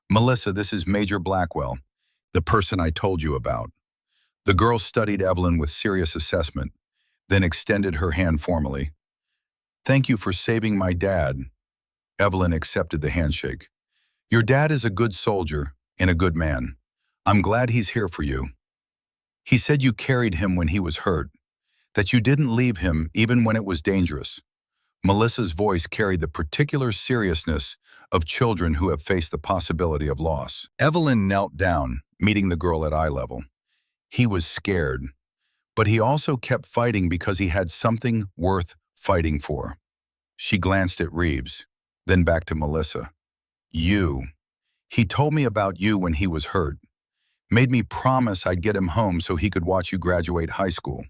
Melissa, this is Major Blackwell, the person I told you about. The girl studied Evelyn with serious assessment, then extended her hand formally. Thank you for saving my dad. Evelyn accepted the handshake. Your dad is a good soldier and a good man. I'm glad he's here for you. He said you carried him when he was hurt, that you didn't leave him even when it was dangerous. Melissa's voice carried the particular seriousness of children who have faced the possibility of loss. Evelyn knelt down, meeting the girl at eye level. He was scared, but he also kept fighting because he had something worth fighting for. She glanced at Reeves, then back to Melissa. You. He told me about you when he was hurt. Made me promise I'd get him home so he could watch you graduate high school.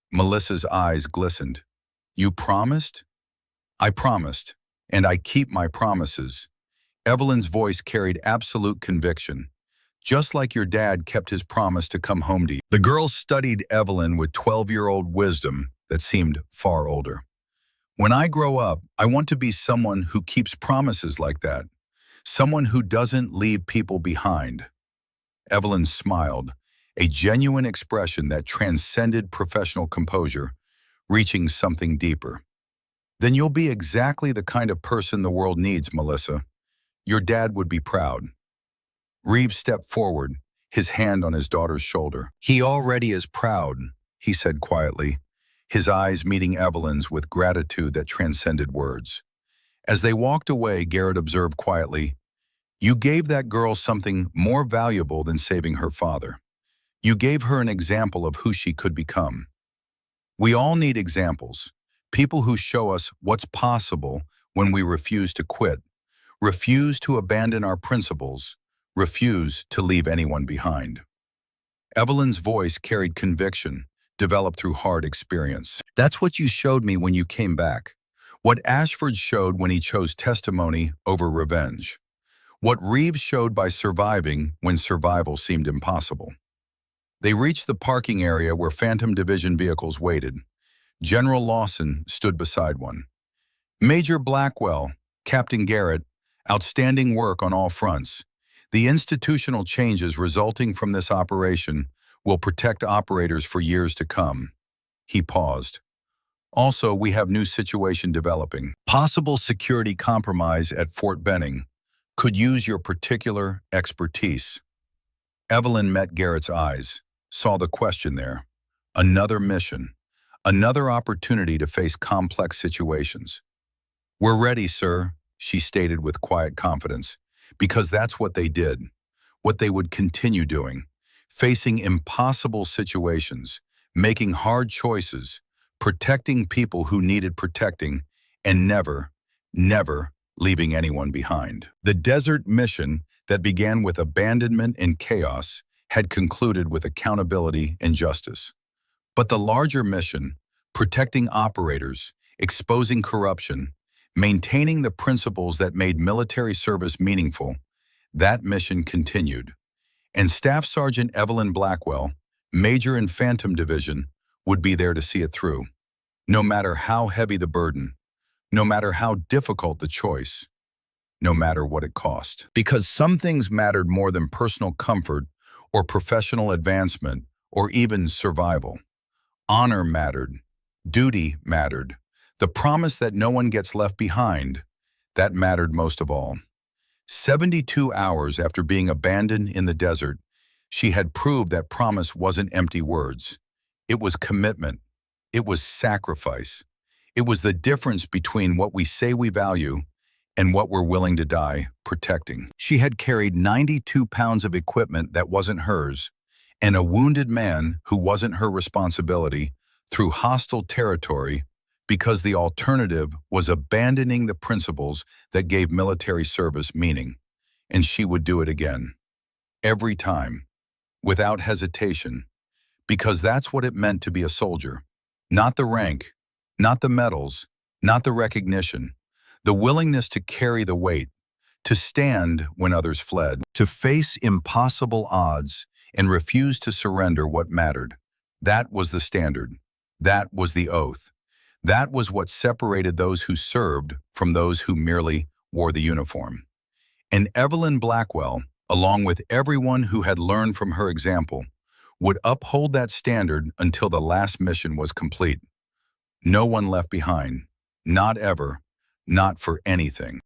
Melissa's eyes glistened. You promised? I promised, and I keep my promises. Evelyn's voice carried absolute conviction. Just like your dad kept his promise to come home to you. The girl studied Evelyn with 12-year-old wisdom that seemed far older. When I grow up, I want to be someone who keeps promises like that. Someone who doesn't leave people behind. Evelyn smiled, a genuine expression that transcended professional composure, reaching something deeper. Then you'll be exactly the kind of person the world needs, Melissa. Your dad would be proud. Reeves stepped forward, his hand on his daughter's shoulder. He already is proud, he said quietly, his eyes meeting Evelyn's with gratitude that transcended words. As they walked away, Garrett observed quietly, You gave that girl something more valuable than saving her father. You gave her an example of who she could become. We all need examples, people who show us what's possible when we refuse to quit, refuse to abandon our principles, refuse to leave anyone behind. Evelyn's voice carried conviction, developed through hard experience. That's what you showed me when you came back. What Ashford showed when he chose testimony over revenge. What Reeves showed by surviving when survival seemed impossible. They reached the parking area where Phantom Division vehicles waited. General Lawson stood beside one. Major Blackwell, Captain Garrett, outstanding work on all fronts. The institutional changes resulting from this operation will protect operators for years to come. He paused. Also, we have new situation developing. Possible security compromise at Fort Benning. Could use your particular expertise. Evelyn met Garrett's eyes, saw the question there. Another mission. Another opportunity to face complex situations. We're ready, sir, she stated with quiet confidence, because that's what they did, what they would continue doing, facing impossible situations, making hard choices, protecting people who needed protecting, and never, never leaving anyone behind. The desert mission that began with abandonment and chaos had concluded with accountability and justice. But the larger mission, protecting operators, exposing corruption, maintaining the principles that made military service meaningful, that mission continued. And Staff Sergeant Evelyn Blackwell, Major in Phantom Division, would be there to see it through. No matter how heavy the burden, no matter how difficult the choice, no matter what it cost. Because some things mattered more than personal comfort or professional advancement or even survival. Honor mattered. Duty mattered. The promise that no one gets left behind, that mattered most of all. 72 hours after being abandoned in the desert, she had proved that promise wasn't empty words. It was commitment. It was sacrifice. It was the difference between what we say we value and what we're willing to die protecting. She had carried 92 pounds of equipment that wasn't hers, and a wounded man who wasn't her responsibility through hostile territory because the alternative was abandoning the principles that gave military service meaning. And she would do it again. Every time. Without hesitation. Because that's what it meant to be a soldier. Not the rank, not the medals, not the recognition. The willingness to carry the weight, to stand when others fled, to face impossible odds and refuse to surrender what mattered. That was the standard. That was the oath. That was what separated those who served from those who merely wore the uniform. And Evelyn Blackwell, along with everyone who had learned from her example, would uphold that standard until the last mission was complete. No one left behind. Not ever. Not for anything.